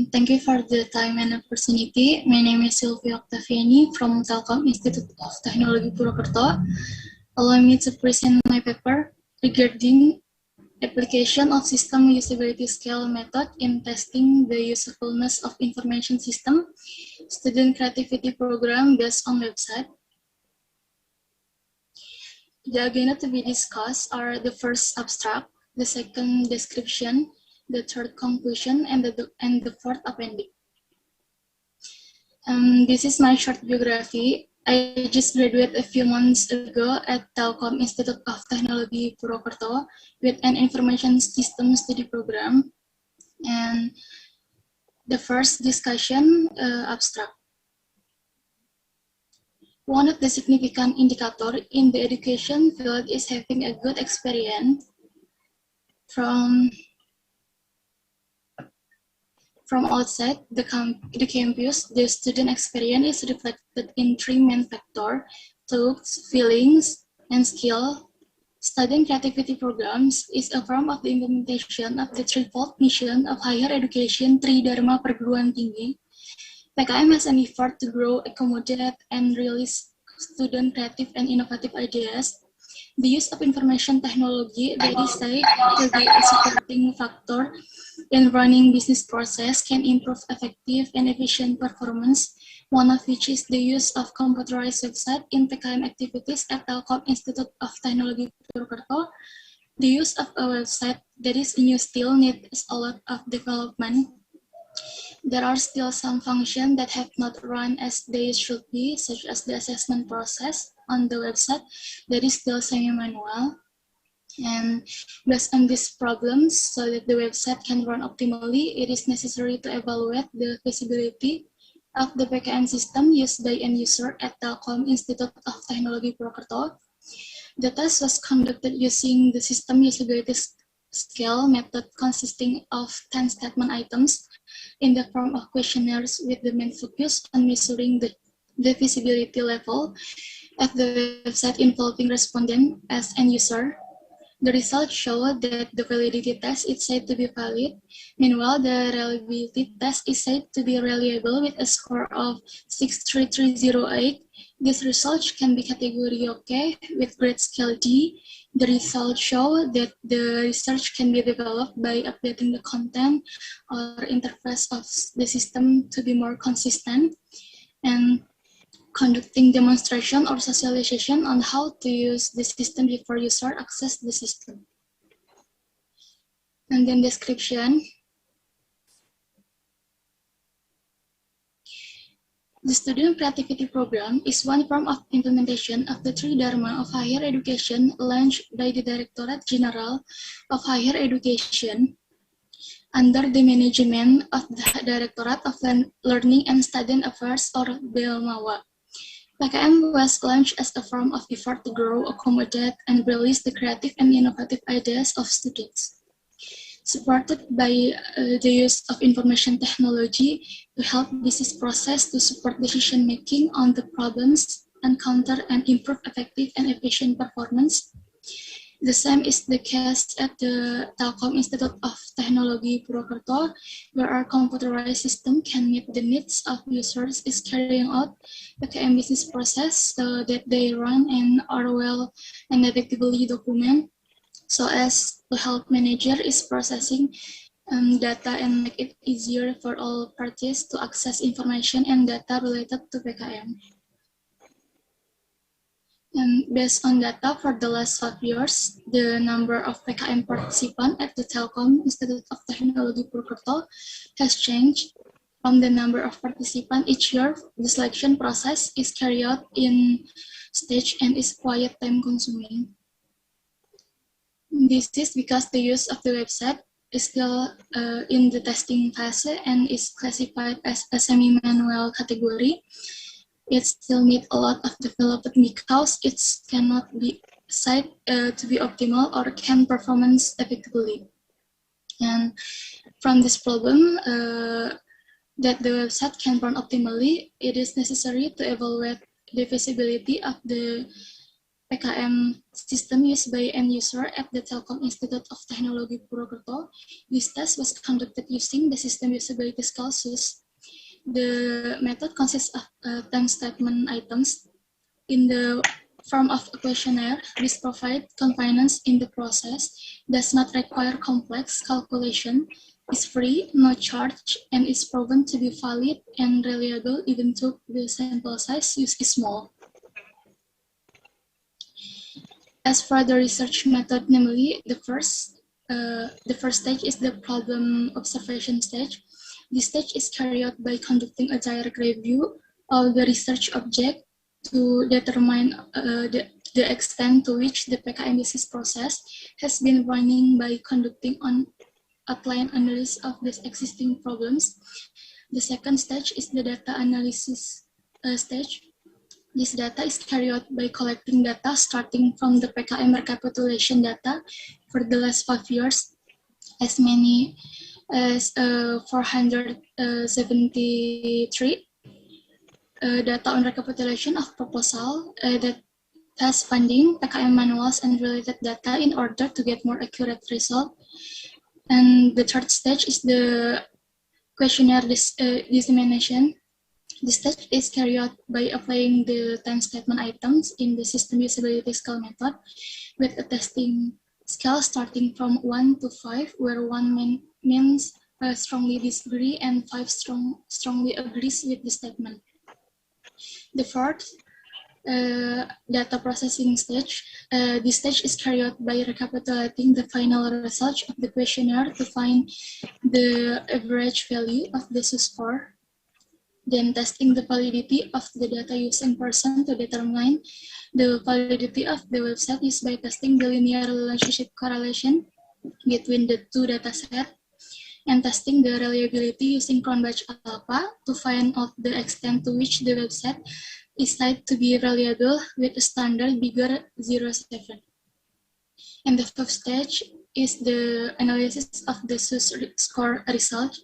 Thank you for the time and opportunity. My name is Sylvia Octaviani from Telkom Institute of Technology Purwokerto. Allow me to present my paper regarding application of system usability scale method in testing the usefulness of information system student creativity program based on website. The agenda to be discussed are the first abstract, the second description, the third conclusion, and the fourth appendix. This is my short biography. I just graduated a few months ago at Telkom Institute of Technology Purwokerto with an information system study program. And the first discussion, abstract. One of the significant indicators in the education field is having a good experience from outside the campus. The student experience is reflected in three main factors: thoughts, feelings, and skill. Studying creativity programs is a form of the implementation of the threefold mission of higher education, Tridharma Perguruan Tinggi. PKM has an effort to grow, accommodate, and release student creative and innovative ideas. The use of information technology, that is said to be a supporting factor in running business process, can improve effective and efficient performance, one of which is the use of computerized website in PKM activities at Telkom Institute of Technology Purwokerto. The use of a website that is new still needs a lot of development. There are still some functions that have not run as they should be, such as the assessment process on the website that is still semi-manual. And based on these problems, so that the website can run optimally, it is necessary to evaluate the feasibility of the PKM system used by end user at Telkom Institute of Technology Purwokerto. The test was conducted using the system usability scale method consisting of 10 statement items in the form of questionnaires with the main focus on measuring the feasibility level of the website involving respondent as end user. The results show that the validity test is said to be valid. Meanwhile, the reliability test is said to be reliable with a score of 63308. These results can be category OK with grade scale D. The results show that the research can be developed by updating the content or interface of the system to be more consistent, and conducting demonstration or socialization on how to use the system before user access the system. And then description. The Student Creativity Program is one form of implementation of the three Dharma of higher education launched by the Directorate General of Higher Education under the management of the Directorate of Learning and Student Affairs, or BELMAWA. PKM was launched as a form of effort to grow, accommodate, and release the creative and innovative ideas of students. Supported by the use of information technology to help business process to support decision-making on the problems, encounter, and improve effective and efficient performance. The same is the case at the Telkom Institute of Technology Purwokerto, where our computerized system can meet the needs of users is carrying out PKM business process so that they run and are well and effectively document, so as to help manager is processing data and make it easier for all parties to access information and data related to PKM. And based on data for the last 5 years, the number of PKM participants at the Telkom Institute of Technology Purwokerto has changed. From the number of participants each year, the selection process is carried out in stage and is quite time consuming. This is because the use of the website is still in the testing phase and is classified as a semi-manual category. It still needs a lot of development because it cannot be said to be optimal or can performance effectively. And from this problem that the website can run optimally, it is necessary to evaluate the feasibility of the PKM system used by end user at the Telkom Institute of Technology Purwokerto. This test was conducted using the system usability scale SUS. The method consists of 10 statement items in the form of a questionnaire. This provides confidence in the process, does not require complex calculation, is free, no charge, and is proven to be valid and reliable even though the sample size used is small. As for the research method, namely the first stage is the problem observation stage. This stage is carried out by conducting a direct review of the research object to determine the extent to which the PKM business process has been running by conducting an outline analysis of the existing problems. The second stage is the data analysis stage. This data is carried out by collecting data starting from the PKM recapitulation data for the last 5 years, as many as 473 data on recapitulation of proposal that has funding, PKM manuals, and related data in order to get more accurate result. And the third stage is the questionnaire dissemination. This stage is carried out by applying the 10 statement items in the system usability scale method with a testing scale starting from 1 to 5, where 1 means strongly disagree and 5 strongly agrees with the statement. The fourth, data processing stage. This stage is carried out by recapitulating the final result of the questionnaire to find the average value of the score. Then testing the validity of the data used in person to determine the validity of the website used by testing the linear relationship correlation between the two datasets, and testing the reliability using Cronbach alpha to find out the extent to which the website is said to be reliable with a standard bigger 0.7. And the fifth stage is the analysis of the score result.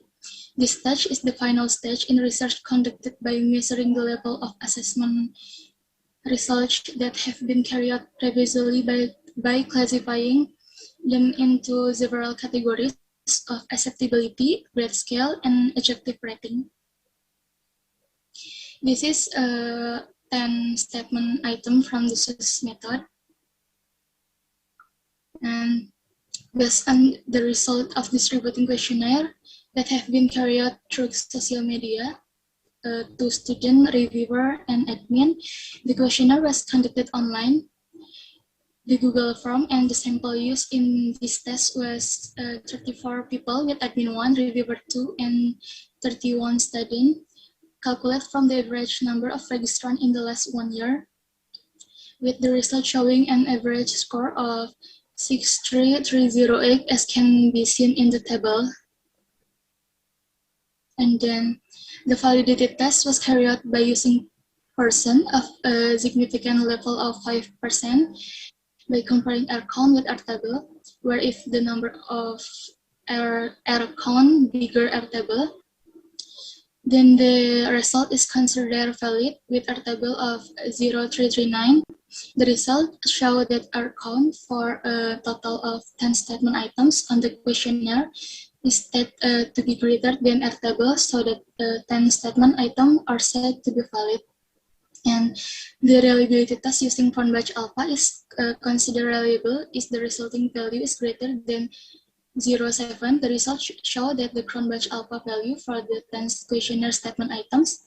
This stage is the final stage in research conducted by measuring the level of assessment results that have been carried out previously by classifying them into several categories of acceptability, grade scale, and adjective rating. This is a 10 statement item from the SUS method. And based on the result of distributing questionnaire that have been carried out through social media to student, reviewer, and admin, the questionnaire was conducted online. The Google form and the sample used in this test was 34 people with admin 1, reviewer 2, and 31 students. Calculate from the average number of registrants in the last 1 year, with the result showing an average score of 63308 as can be seen in the table. And then the validity test was carried out by using person of a significant level of 5% by comparing R count with R table, where if the number of R count bigger R table, then the result is considered valid with R table of 0.339 The results show that our count for a total of 10 statement items on the questionnaire is set to be greater than R table, so that 10 statement items are said to be valid. And the reliability test using Cronbach alpha is considered reliable if the resulting value is greater than 0.7. The results show that the Cronbach alpha value for the 10 questionnaire statement items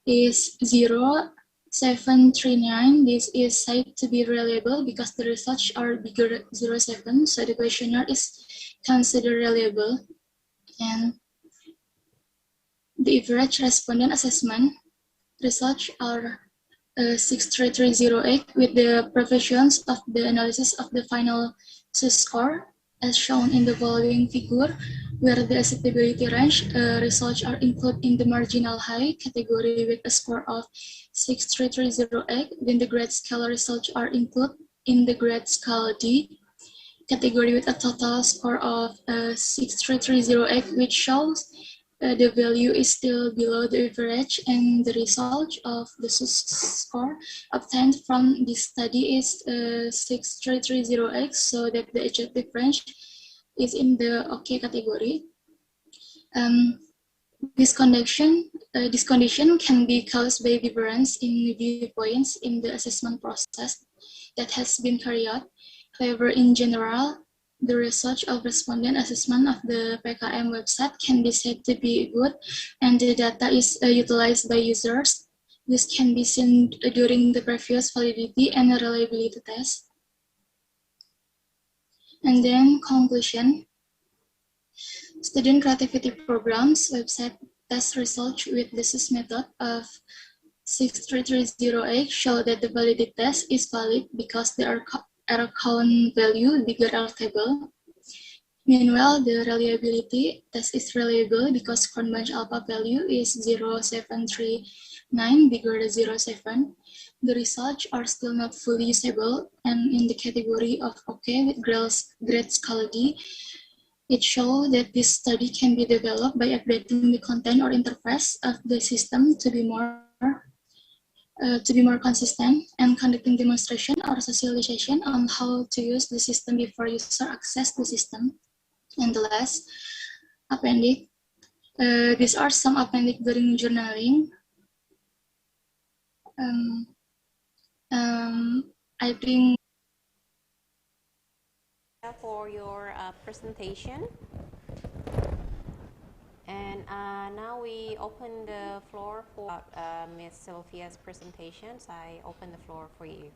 is 0.739. This is said to be reliable because the results are bigger than 0.7, so the questionnaire is considered reliable. And the average respondent assessment results are 63308 with the provisions of the analysis of the final score as shown in the following figure, where the acceptability range results are included in the marginal high category with a score of 63308. Then the grade scale results are included in the grade scale D category with a total score of 63308, which shows the value is still below the average, and the result of the score obtained from this study is 63308, so that the adjective range is in the OK category. This condition can be caused by difference in viewpoints in the assessment process that has been carried out. However, in general, the result of respondent assessment of the PKM website can be said to be good, and the data is utilized by users. This can be seen during the previous validity and reliability test. And then conclusion. Student creativity programs website test results with this method of 63308 show that the validity test is valid because there are error count value bigger R table. Meanwhile, the reliability test is reliable because Cronbach alpha value is 0.739 bigger than 0.7. The results are still not fully usable, and in the category of OK with grade scale D, it shows that this study can be developed by updating the content or interface of the system to be more consistent, and conducting demonstration or socialization on how to use the system before user access the system. And the last appendix. These are some appendix during journaling. I think for your presentation. And now we open the floor for Ms. Sylvia's presentations. I open the floor for you.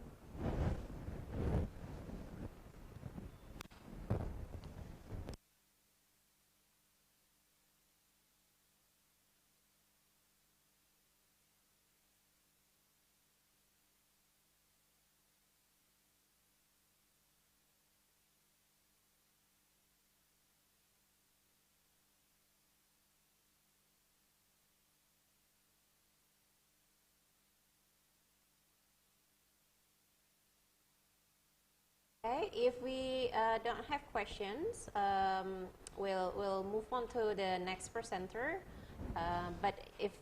Okay, if we don't have questions, we'll move on to the next presenter. But if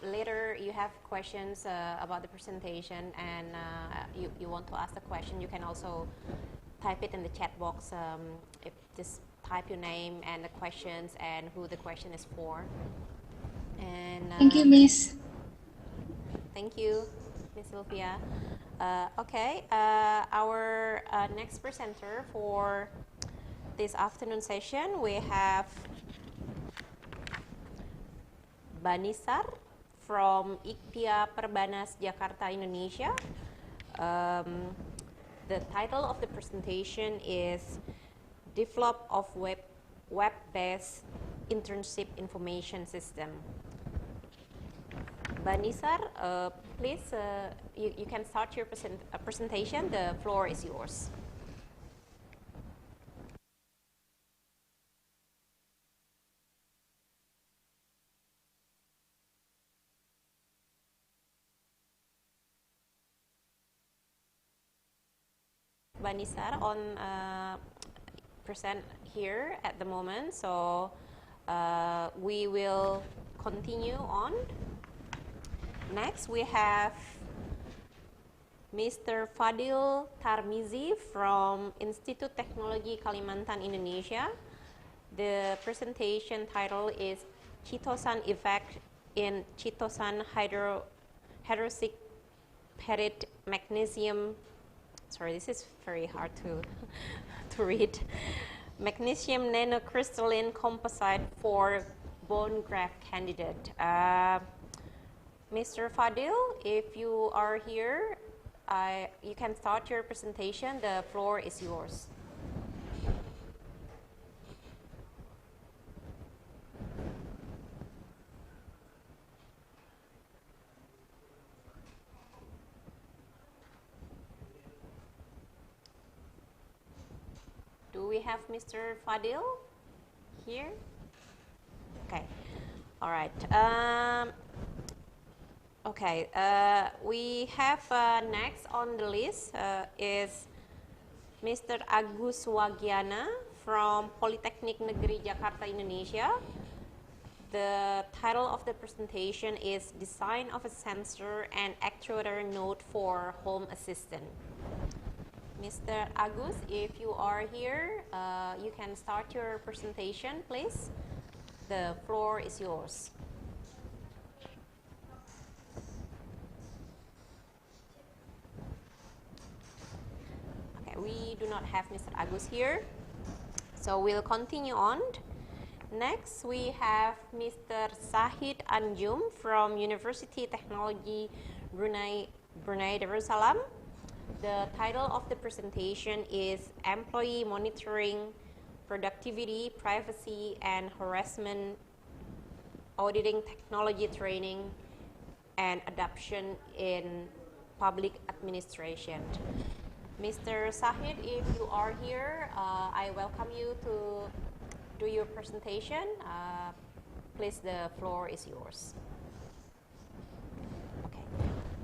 later you have questions about the presentation and you want to ask a question, you can also type it in the chat box. Just type your name and the questions and who the question is for. And thank you, Miss. Thank you, Miss Sylvia. Okay, our next presenter for this afternoon session, we have Banisar from IKPIA Perbanas Jakarta, Indonesia. The title of the presentation is Develop of Web-Based Internship Information System. Banisar, please, you can start your presentation. The floor is yours. Banisar on present here at the moment, so we will continue on. Next, we have Mr. Fadil Tarmizi from Institute Teknologi Kalimantan, Indonesia. The presentation title is Chitosan Effect in Chitosan Hydroxyperid Magnesium. Sorry, this is very hard to read. Magnesium nanocrystalline composite for bone graft candidate. Mr. Fadil, if you are here, you can start your presentation. The floor is yours. Do we have Mr. Fadil here? Okay. All right. Okay. We have next on the list is Mr. Agus Wagiana from Politeknik Negeri Jakarta, Indonesia. The title of the presentation is Design of a Sensor and Actuator Node for Home Assistant. Mr. Agus, if you are here, you can start your presentation, please. The floor is yours. Okay, we do not have Mr. Agus here, so we'll continue on. Next, we have Mr. Sahid Anjum from University Technology Brunei Darussalam. The title of the presentation is Employee Monitoring, Productivity, Privacy, and Harassment, Auditing Technology Training, and Adoption in Public Administration. Mr. Sahid, if you are here, I welcome you to do your presentation. Please, the floor is yours.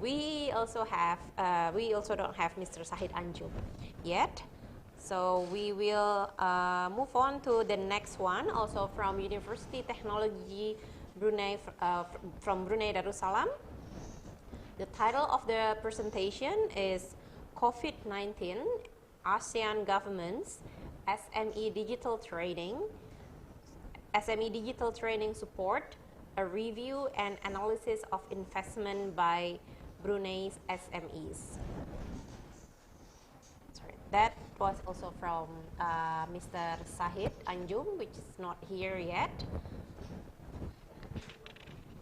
We also don't have Mr. Sahid Anjum yet, so we will move on to the next one, also from University Technology Brunei, from Brunei Darussalam. The title of the presentation is COVID-19 ASEAN Governments SME Digital Training Support, a Review and Analysis of Investment by Brunei's SMEs. Sorry, that was also from Mr. Sahid Anjum, which is not here yet.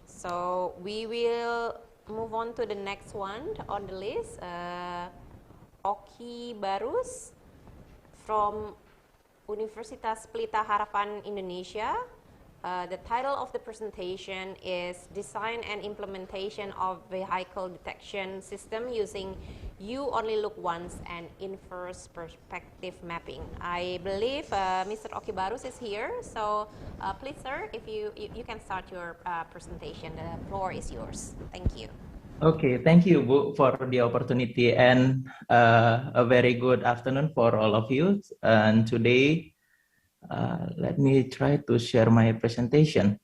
So we will move on to the next one on the list. Oki Barus from Universitas Pelita Harapan, Indonesia. The title of the presentation is Design and Implementation of Vehicle Detection System using You Only Look Once and Inverse Perspective Mapping. I believe Mr. Oki Barus is here, so please, sir, if you can start your presentation. The floor is yours. Thank you. Okay, thank you, Bu, for the opportunity, and a very good afternoon for all of you. And today, let me try to share my presentation.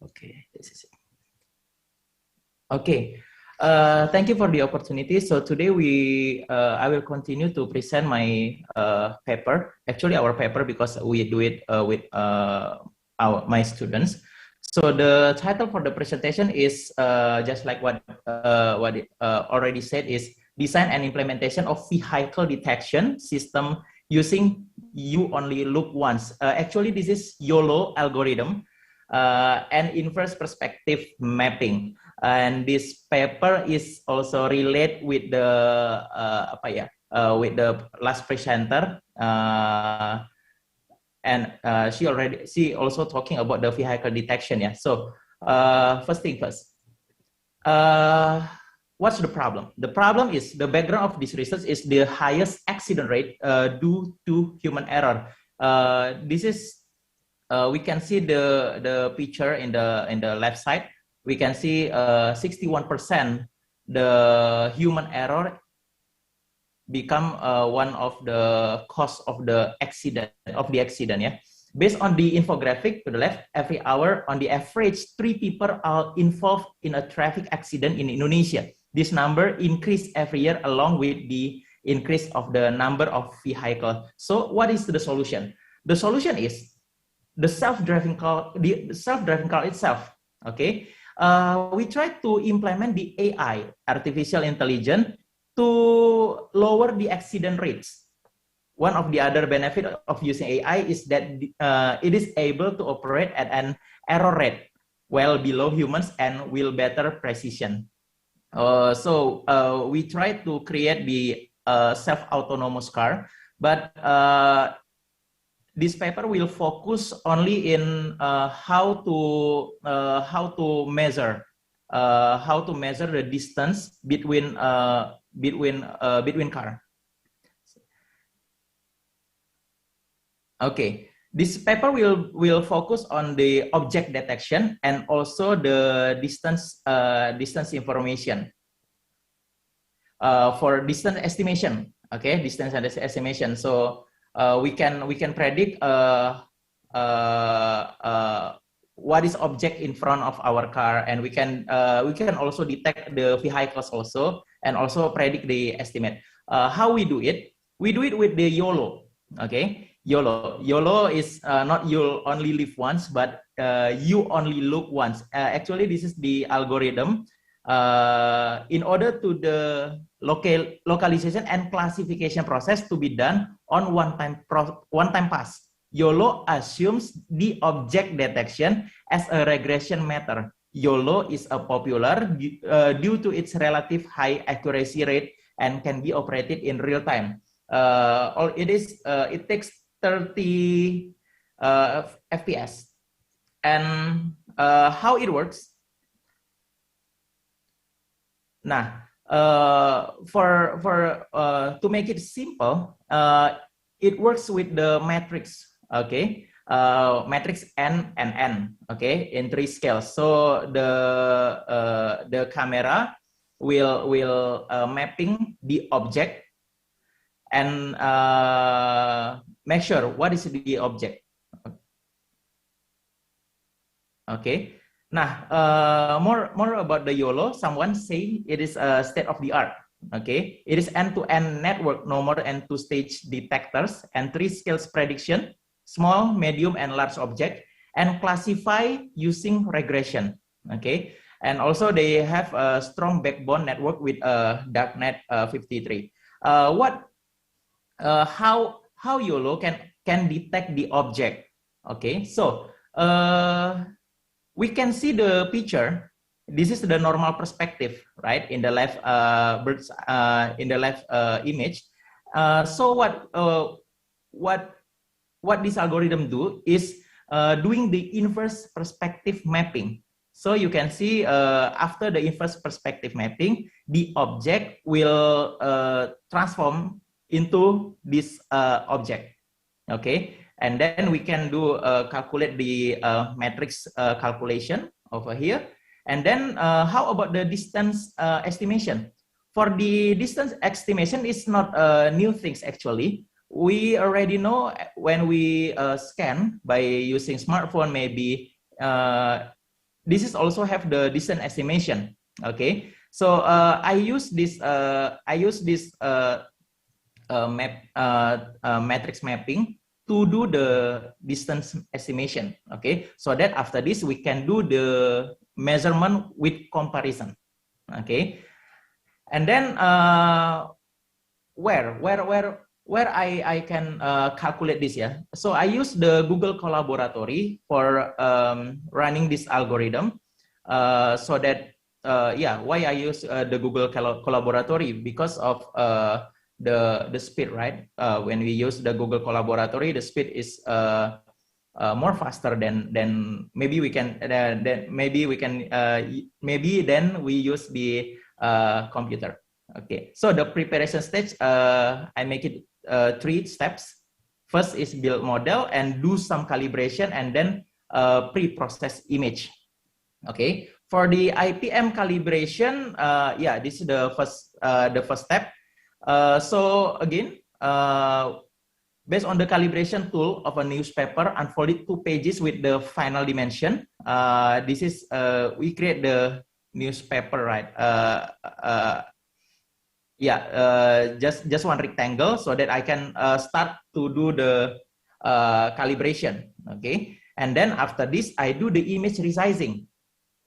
Okay, this is it. Okay, thank you for the opportunity. So today I will continue to present my paper. Actually, our paper, because we do it with my students. So the title for the presentation is just like what it already said, is Design and Implementation of Vehicle Detection System using You Only Look Once. Actually, this is YOLO algorithm and inverse perspective mapping. And this paper is also related with the with the last presenter. And she also talking about the vehicle detection. Yeah. So first thing first. What's the problem? The problem is the background of this research is the highest accident rate due to human error. This is we can see the picture in the left side. We can see 61% the human error become one of the cause of the accident Yeah. Based on the infographic to the left, every hour on the average 3 people are involved in a traffic accident in Indonesia. this number increase every year along with the increase of the number of vehicles. So what is the solution? The solution is the self-driving car itself. Okay, we try to implement the AI, artificial intelligence, to lower the accident rates. One of the other benefit of using AI is that it is able to operate at an error rate well below humans and will better precision. So we try to create the self-autonomous car, but this paper will focus only in how to measure the distance between car. Okay, this paper will focus on the object detection and also the distance information for distance estimation. Okay, distance estimation. So we can predict what is object in front of our car, and we can also detect the vehicles also, and also predict the estimate. How we do it? We do it with the YOLO. Okay. YOLO is not you only live once, but you only look once. Actually, this is the algorithm in order to the localization and classification process to be done on one-time pass. YOLO assumes the object detection as a regression method. YOLO is a popular due to its relative high accuracy rate and can be operated in real time. It takes 30 FPS. And how it works? Nah, to make it simple, it works with the matrix. Okay, matrix N and N. Okay, in 3 scales. So the camera will mapping the object and make sure what is the object. Okay. Nah, more about the YOLO. Someone say it is a state of the art. Okay. It is end-to-end network, no more than 2-stage detectors and 3 scales prediction, small, medium, and large object, and classify using regression. Okay. And also they have a strong backbone network with darknet 53. How YOLO can detect the object? Okay, so we can see the picture. This is the normal perspective, right? In the left image. So what this algorithm do is doing the inverse perspective mapping. So you can see after the inverse perspective mapping, the object will transform into this object. Okay, and then we can do calculate the matrix calculation over here. And then how about the distance estimation? For the distance estimation, it's not new things actually. We already know when we scan by using smartphone, maybe this is also have the distance estimation. Okay, so I use this matrix mapping to do the distance estimation. Okay, so that after this we can do the measurement with comparison. Okay, and then where I can calculate this, yeah. So I use the Google Collaboratory for running this algorithm. So that why I use the Google Collaboratory? Because of the speed, right? When we use the Google Collaboratory, the speed is more faster than maybe we can maybe then we use the computer. Okay, so the preparation stage, I make it 3 steps. First is build model and do some calibration, and then pre-process image. Okay, for the IPM calibration, this is the first step. So again, based on the calibration tool of a newspaper, unfolded 2 pages with the final dimension. This is we create the newspaper, right? Just one rectangle so that I can start to do the calibration. Okay, and then after this I do the image resizing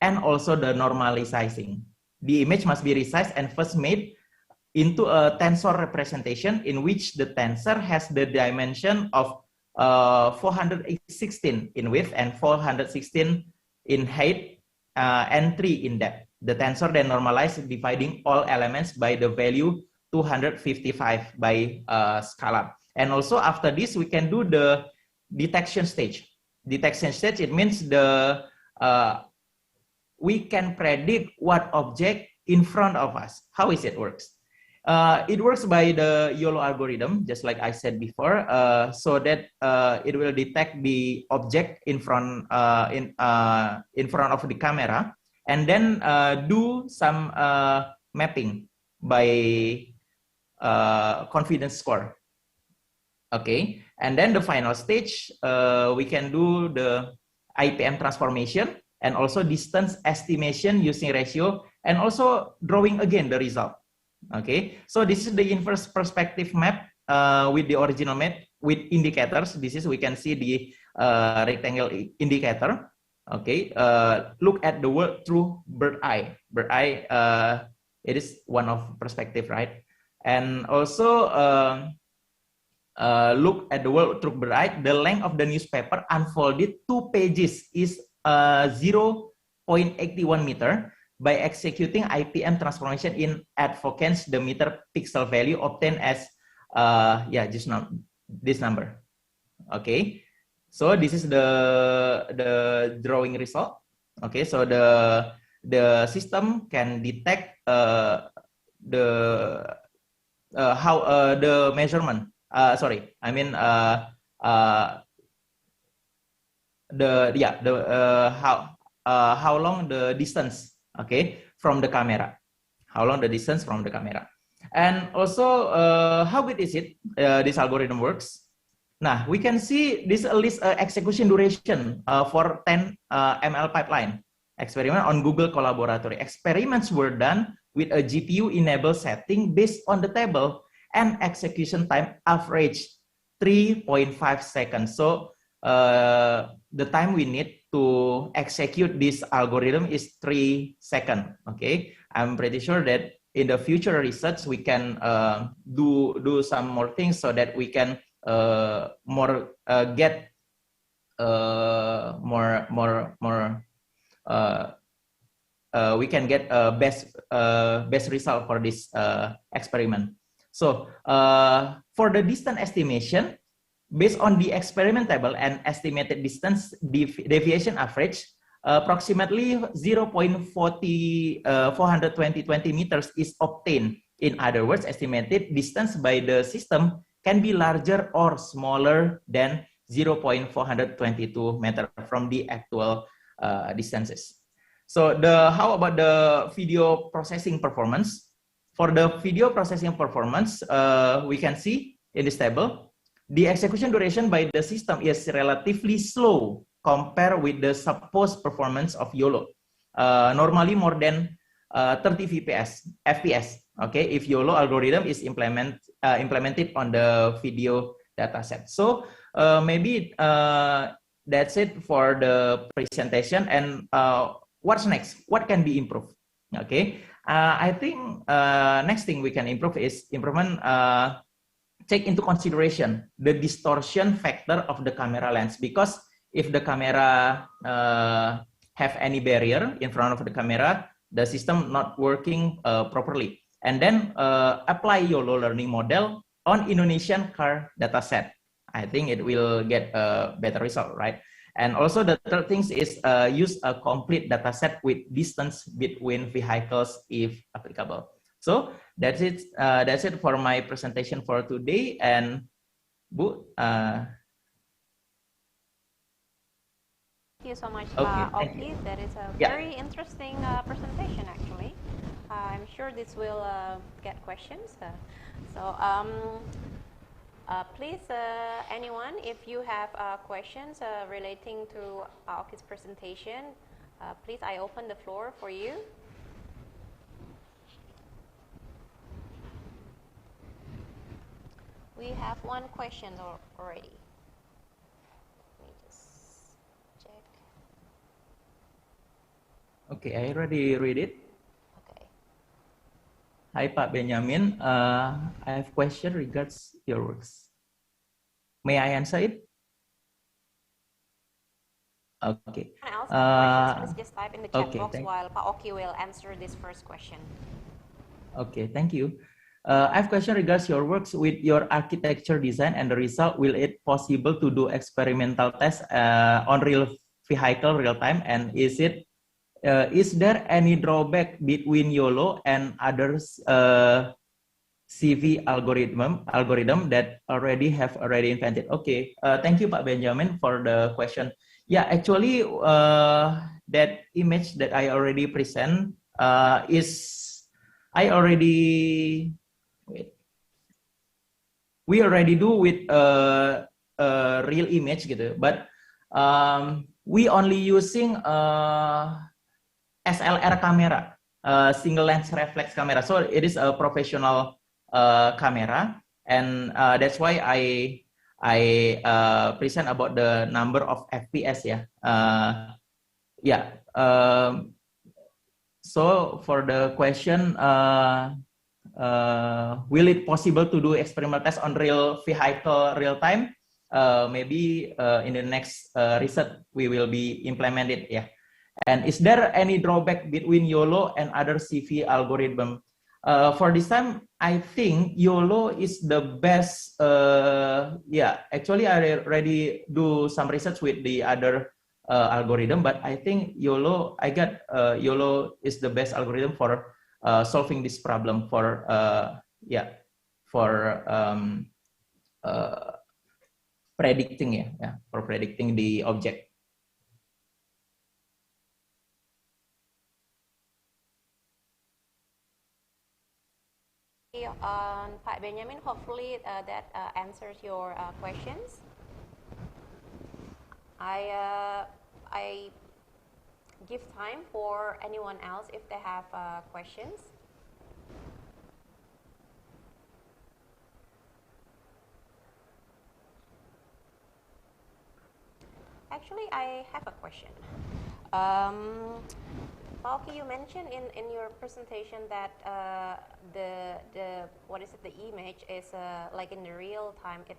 and also the normalizing. The image must be resized and first made into a tensor representation in which the tensor has the dimension of 416 in width and 416 in height and 3 in depth. The tensor then normalized dividing all elements by the value 255 by scalar. And also after this we can do the detection stage. Detection stage, it means the we can predict what object in front of us. How is it works? It works by the YOLO algorithm, just like I said before, so that it will detect the object in front of the camera, and then do some mapping by confidence score. Okay, and then the final stage, we can do the IPM transformation and also distance estimation using ratio, and also drawing again the result. Okay, so this is the inverse perspective map with the original map with indicators. This is, we can see the rectangle indicator. Okay, look at the world through bird eye. Bird eye, it is one of perspective, right? And also look at the world through bird eye. The length of the newspaper unfolded 2 pages is 0.81 meter. By executing IPM transformation in advocance, the meter pixel value obtained as just now this number. Okay, so this is the drawing result. Okay, so the system can detect the measurement. How long the distance. Okay, from the camera, how long the distance from the camera, and also how good is it? This algorithm works. Now we can see this list execution duration for 10 ML pipeline experiment on Google Colaboratory. Experiments were done with a GPU enabled setting based on the table, and execution time average 3.5 seconds. So the time we need to execute this algorithm is 3 seconds. Okay, I'm pretty sure that in the future research we can do some more things so that we can we can get best result for this experiment. So for the distance estimation, based on the experiment table and estimated distance deviation average, approximately 0.420 meters is obtained. In other words, estimated distance by the system can be larger or smaller than 0.422 meter from the actual distances. So how about the video processing performance? For the video processing performance, we can see in this table, the execution duration by the system is relatively slow compared with the supposed performance of YOLO. Normally more than 30 FPS. Okay, if YOLO algorithm is implemented on the video dataset. So maybe that's it for the presentation. And what's next? What can be improved? Okay, I think next thing we can improve is take into consideration the distortion factor of the camera lens, because if the camera have any barrier in front of the camera, the system not working properly. And then apply YOLO learning model on Indonesian car dataset. I think it will get a better result, right? And also the third thing is use a complete dataset with distance between vehicles if applicable. So that's it. That's it for my presentation for today. And Bu, thank you so much, Oki. That is a very interesting presentation, actually. I'm sure this will get questions. Please, anyone, if you have questions relating to Oki's presentation, please, I open the floor for you. We have one question already. Let me just check. Okay, I already read it. Okay. Hi, Pak Benjamin. I have question regards your works. May I answer it? Okay. Anyone else have questions? Please just type in the chat Okay, box while Pak Oki will answer this first question. Okay, thank you. I have question regards your works with your architecture design and the result. Will it possible to do experimental tests on real vehicle real time? And is there any drawback between YOLO and others CV algorithm that already invented? Okay, thank you, Pak Benjamin, for the question. Yeah, actually, that image that I already present we already do with a real image gitu, but we only using SLR camera, single lens reflex camera. So it is a professional camera, and that's why I present about the number of FPS. So for the question, will it possible to do experimental test on real vehicle real time? Maybe in the next research we will be implemented. Yeah. And is there any drawback between YOLO and other CV algorithm? For this time, I think YOLO is the best. Actually, I already do some research with the other algorithm, but I think YOLO is the best algorithm for solving this problem for predicting the object. Pak Benjamin, hopefully that answers your questions. I give time for anyone else if they have questions. Actually, I have a question. Pauki, you mentioned in your presentation that the image is like in the real time, it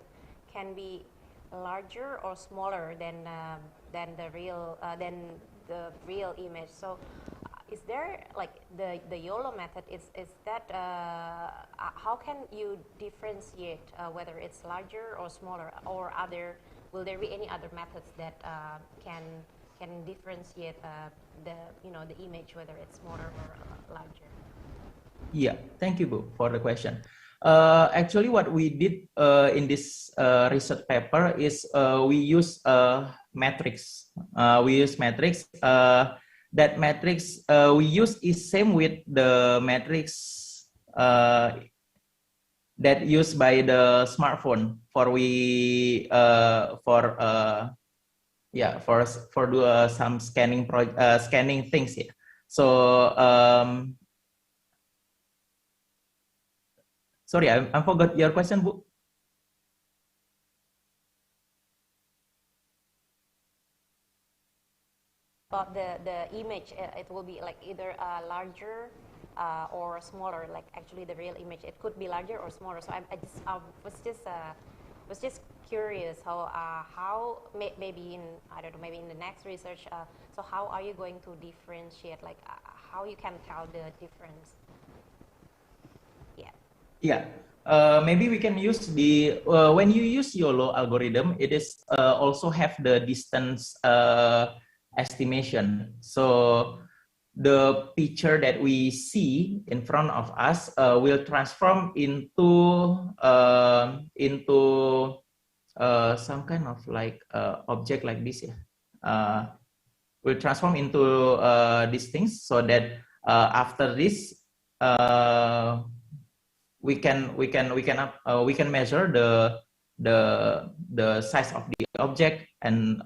can be larger or smaller than the real image. So is there like the YOLO method? Is that how can you differentiate whether it's larger or smaller, or will there be any other methods that can differentiate the image, whether it's smaller or larger? Yeah, thank you, Bu, for the question. Actually, what we did in this research paper is we use matrix. That matrix we use is same with the matrix that used by the smartphone for some scanning things here. So sorry, I forgot your question, Bu. About the image, it will be like either larger or smaller. Like actually, the real image, it could be larger or smaller. So I was just curious how maybe in the next research. So how are you going to differentiate? Like how you can tell the difference? Yeah. Maybe we can use the when you use YOLO algorithm, it is also have the distance estimation. So the picture that we see in front of us will transform into some kind of like object like this. Will transform into these things, so that after this we can measure the size of the object and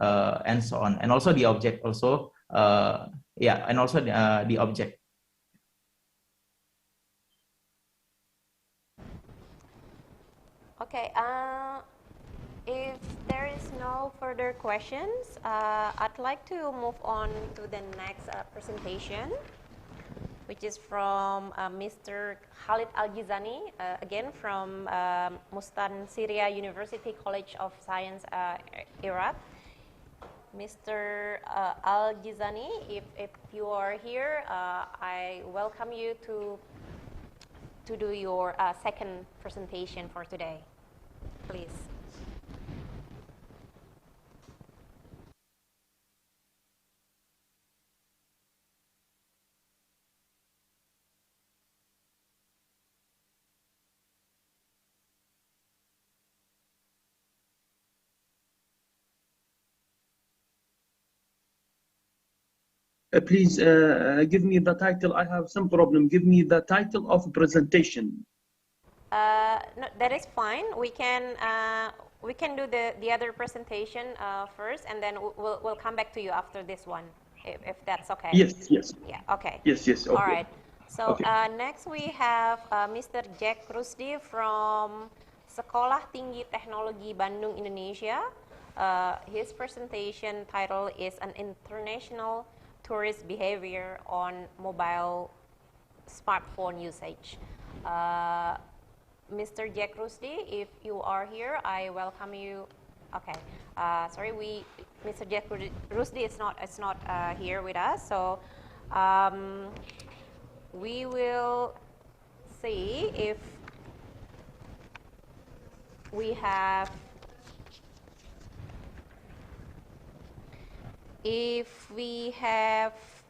so on, and also the object also the object. Okay, if there is no further questions, I'd like to move on to the next presentation, which is from Mr. Khalid Al-Gizani, again from Mustan Syria University College of Science, Iraq. Mr. Al-Gizani, if you are here, I welcome you to do your second presentation for today. Please. Please give me the title. I have some problem. Give me the title of presentation. No, that is fine. We can do the other presentation first, and then we'll come back to you after this one, if that's okay. Yes, yes. Yeah. Okay. Yes, yes. Okay. All right. So okay. Next we have Mr. Jack Rusdi from Sekolah Tinggi Teknologi Bandung, Indonesia. His presentation title is An International Tourist Behavior on Mobile Smartphone Usage. Mr. Jack Rusdi, if you are here, I welcome you. Okay, sorry, Mr. Jack Rusdi is not here with us, so we will see if we have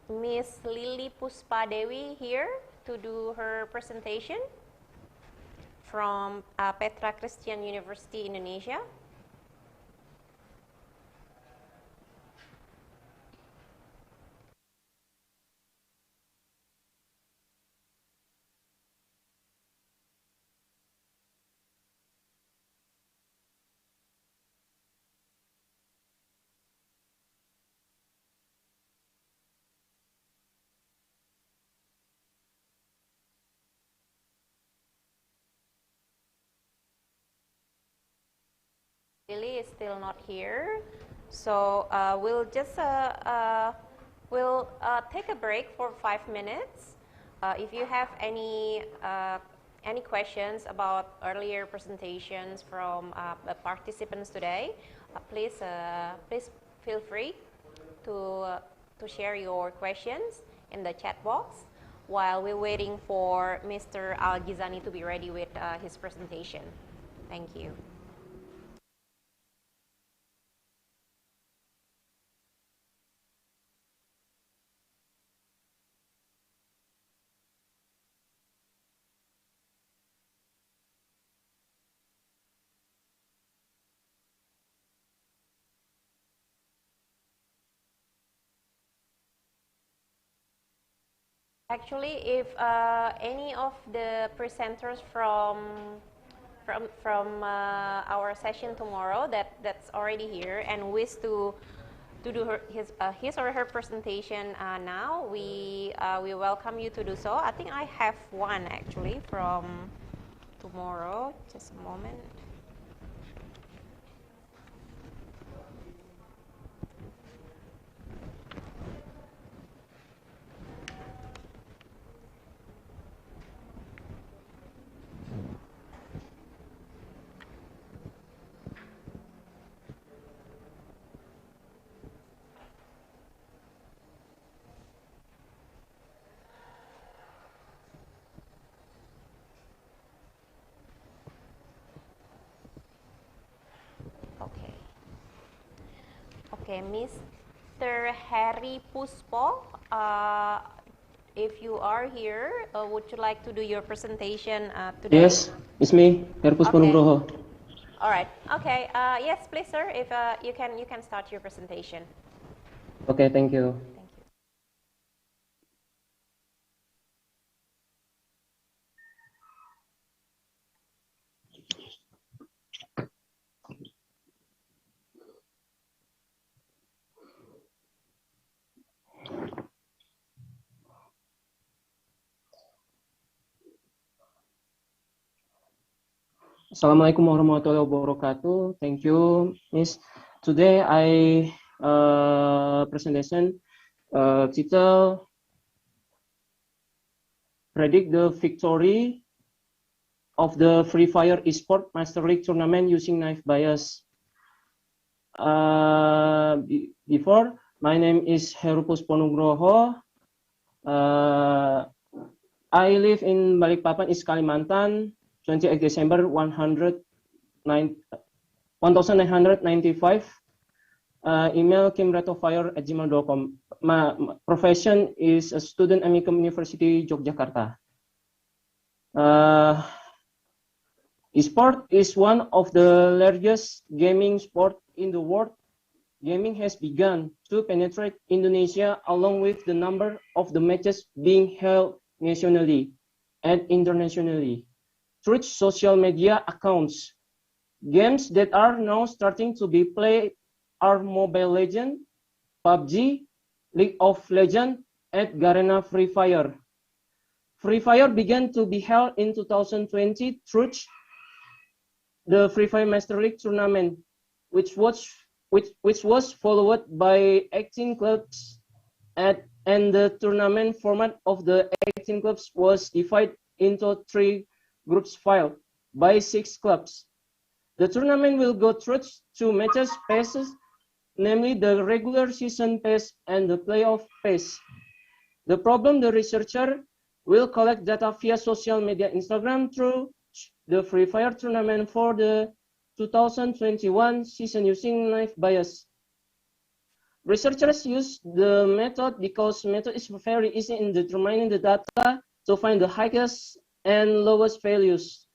Miss Lily Puspadewi here to do her presentation from Petra Christian University, Indonesia. Lily is still not here, so we'll just take a break for 5 minutes. If you have any questions about earlier presentations from the participants today, please feel free to share your questions in the chat box while we're waiting for Mr. Al-Gizani to be ready with his presentation. Thank you. Actually, if any of the presenters from our session tomorrow that's already here and wish to do his or her presentation now, we welcome you to do so. I think I have one actually from tomorrow. Just a moment. Okay, Mr. Harry Puspo, if you are here, would you like to do your presentation today? Yes, it's me, Harry Puspo Nugroho. All right. Okay. Yes, please, sir. If you can start your presentation. Okay, thank you. Assalamualaikum warahmatullahi wabarakatuh. Thank you, Miss. Today I presentation title predict the victory of the Free Fire Esport Master League tournament using knife bias. Before, my name is Heru Pusponugroho. I live in Balikpapan, East Kalimantan, 28 December 1995. Email kimretofire@gmail.com. My profession is a student at University Yogyakarta. Esport is one of the largest gaming sport in the world. Gaming has begun to penetrate Indonesia along with the number of the matches being held nationally and internationally through social media accounts. Games that are now starting to be played are Mobile Legends, PUBG, League of Legends, and Garena Free Fire. Free Fire began to be held in 2020 through the Free Fire Master League tournament, which was followed by 18 clubs, and the tournament format of the 18 clubs was divided into 3 groups filed by 6 clubs. The tournament will go through 2 matches phases, namely the regular season phase and the playoff phase. The problem, the researcher will collect data via social media Instagram through the Free Fire tournament for the 2021 season using knife bias. Researchers use the method because method is very easy in determining the data to find the highest and lowest values.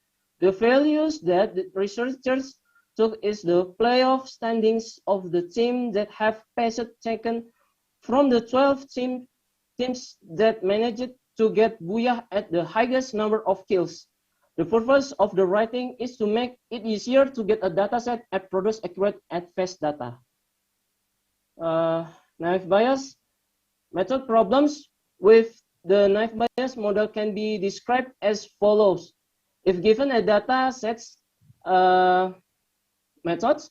The values that the researchers took is the playoff standings of the team that have passed taken from the 12 teams that managed to get booyah at the highest number of kills. The purpose of the writing is to make it easier to get a dataset and produce accurate and fast data. Knife bias method problems with the knife bias model can be described as follows. If given a data sets methods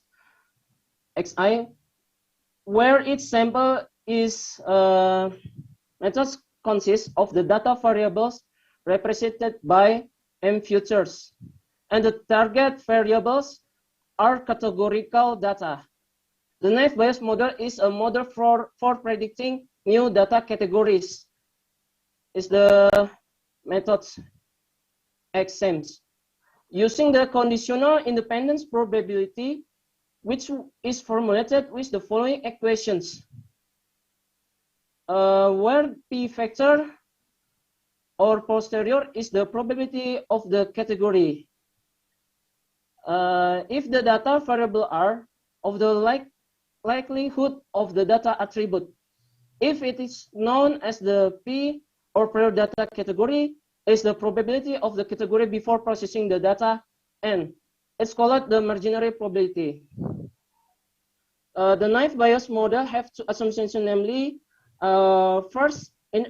xi, where each sample is methods consists of the data variables represented by M futures, and the target variables are categorical data. The knife bias model is a model for predicting new data categories. Is the methods XSEMS using the conditional independence probability, which is formulated with the following equations. Where P factor or posterior is the probability of the category. If the data variable are of the likelihood of the data attribute, if it is known as the P or prior data category, is the probability of the category before processing the data, and it's called the marginal probability. The knife bias model have 2 assumptions, namely, first, in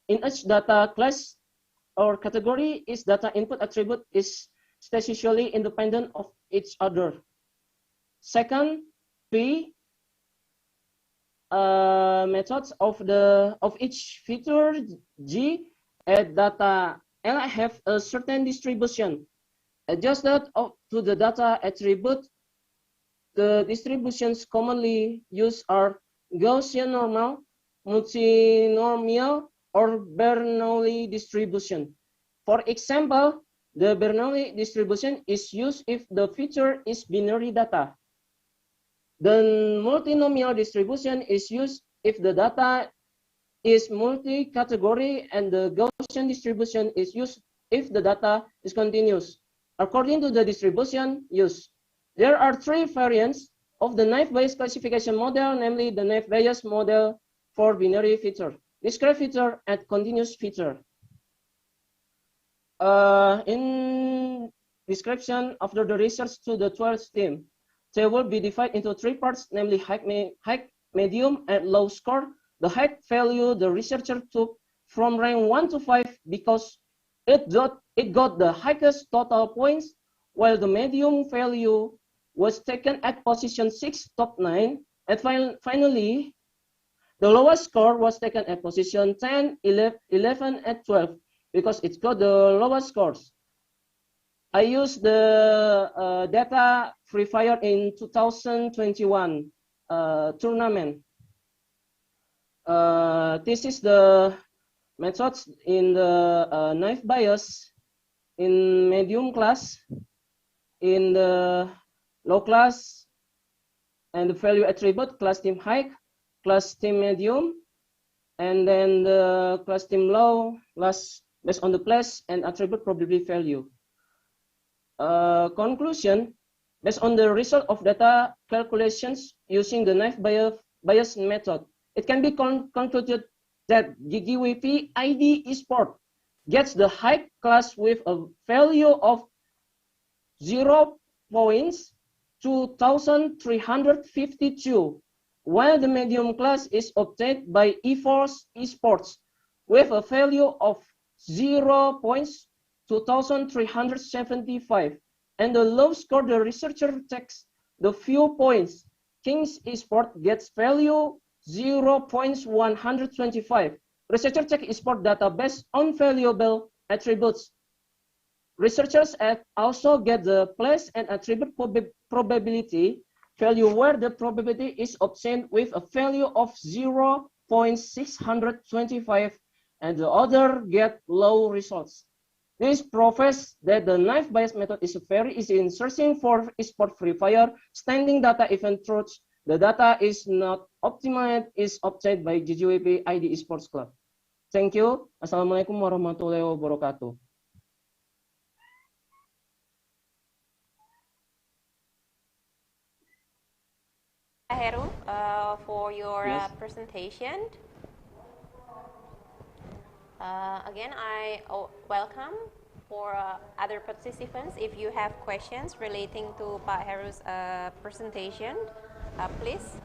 each data class or category, its data input attribute is statistically independent of each other. Second, P methods of each feature G at data L have a certain distribution adjusted to the data attribute. The distributions commonly used are Gaussian normal, multinomial, or Bernoulli distribution. For example, the Bernoulli distribution is used if the feature is binary data. The multinomial distribution is used if the data is multi-category, and the Gaussian distribution is used if the data is continuous. According to the distribution used, there are 3 variants of the knife bias classification model, namely the knife bias model for binary feature, discrete feature, and continuous feature. In description, after the research to the 12th team, they will be divided into 3 parts, namely high, medium, and low score. The high value the researcher took from rank 1 to 5 because it got the highest total points, while the medium value was taken at position 6, top 9, and finally, the lowest score was taken at position 10, 11, and 12, because it's got the lowest scores. I used the data Free Fire in 2021 tournament. This is the methods in the knife bias in medium class, in the low class, and the value attribute class team high, class team medium, and then the class team low, class based on the place and attribute probability value. Conclusion, based on the result of data calculations using the knife bias method, it can be concluded that GGWP ID-SPORT gets the high class with a value of 0.2352, while the medium class is obtained by eForce Esports with a value of 0.2375, and the low score the researcher takes the few points. King's Esport gets value 0.125. Researcher check esport data based on valuable attributes. Researchers also get the place and attribute probability value where the probability is obtained with a value of 0.625, and the other get low results. This proves that the knife bias method is very easy in searching for esport Free Fire standing data even though the data is not optimized is obtained by GGWP ID Esports Club. Thank you. Assalamualaikum warahmatullahi wabarakatuh. Heru, for your presentation. Again, I welcome for other participants. If you have questions relating to Pak Heru's presentation, please.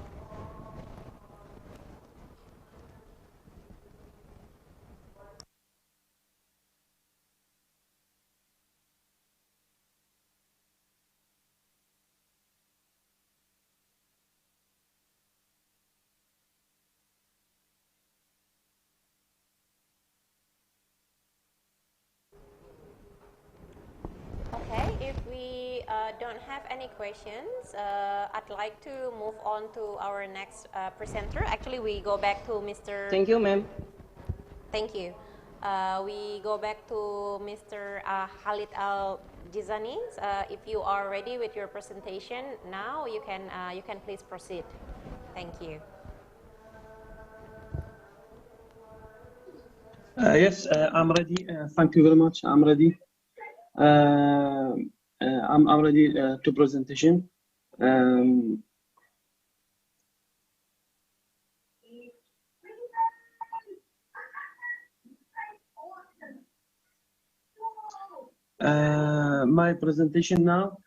If we don't have any questions, I'd like to move on to our next presenter. Actually, we go back to Mr. Thank you, ma'am. Thank you. We go back to Mr. Khalid Al-Jizani. If you are ready with your presentation now, you can please proceed. Thank you. Yes, I'm ready. Thank you very much. I'm ready. I'm ready to presentation. My presentation now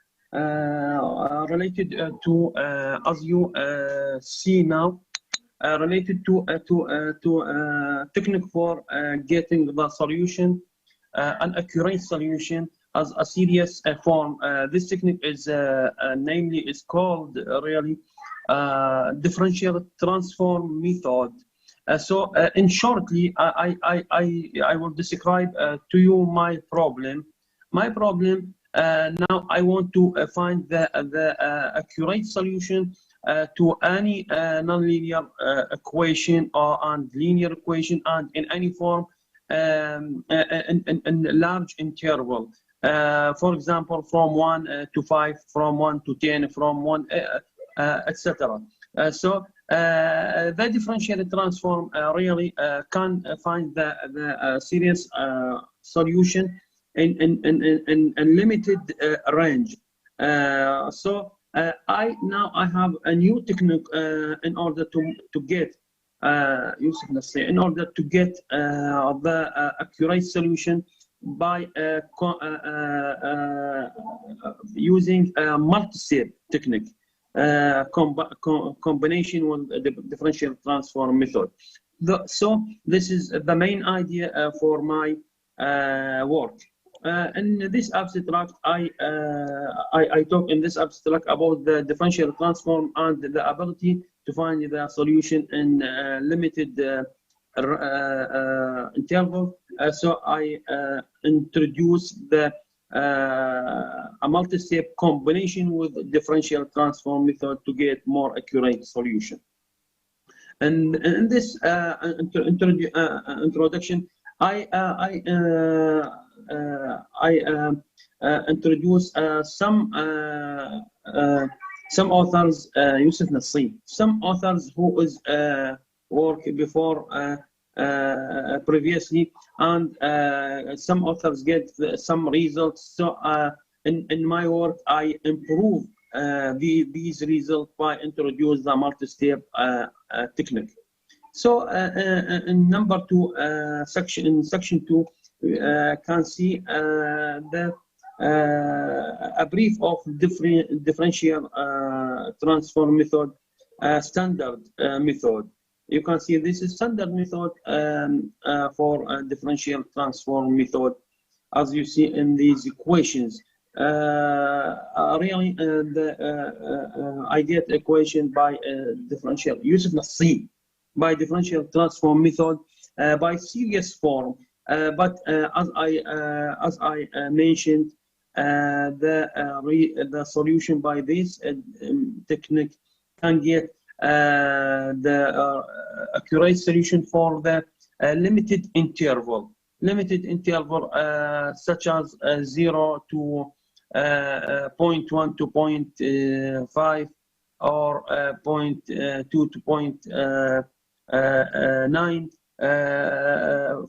related to as you see now related to technique for getting the solution, an accurate solution as a serious form. This technique is namely is called really differential transform method. So in shortly, I will describe to you my problem. My problem now I want to find the accurate solution to any nonlinear equation or and linear equation, and in any form in large interval. For example, from 1 to 5, from 1 to 10, from 1, etc. So the differential transform really can find the serious solution in limited range. So I have a new technique in order to get in order to get the accurate solution by using a multi-step technique, combination with the differential transform method. So this is the main idea for my work. in this abstract, I talk in this abstract about the differential transform and the ability to find the solution in limited interval. So I introduce the a multi-step combination with differential transform method to get more accurate solution. And in this introduction, I introduce some authors, Yusuf Nassi, some authors who is work before previously, and some authors get some results. So in my work, I improve these results by introduce the multi-step technique. So in number 2, in section 2, can see a brief of differential transform method, standard method. You can see this is standard method for differential transform method, as you see in these equations. Really, I get equation by differential Yusuf Nassi by differential transform method by series form. But as I mentioned, the solution by this technique can get the accurate solution for the limited interval such as 0 to 0.1 to 0.5 or 0.2 to 0.9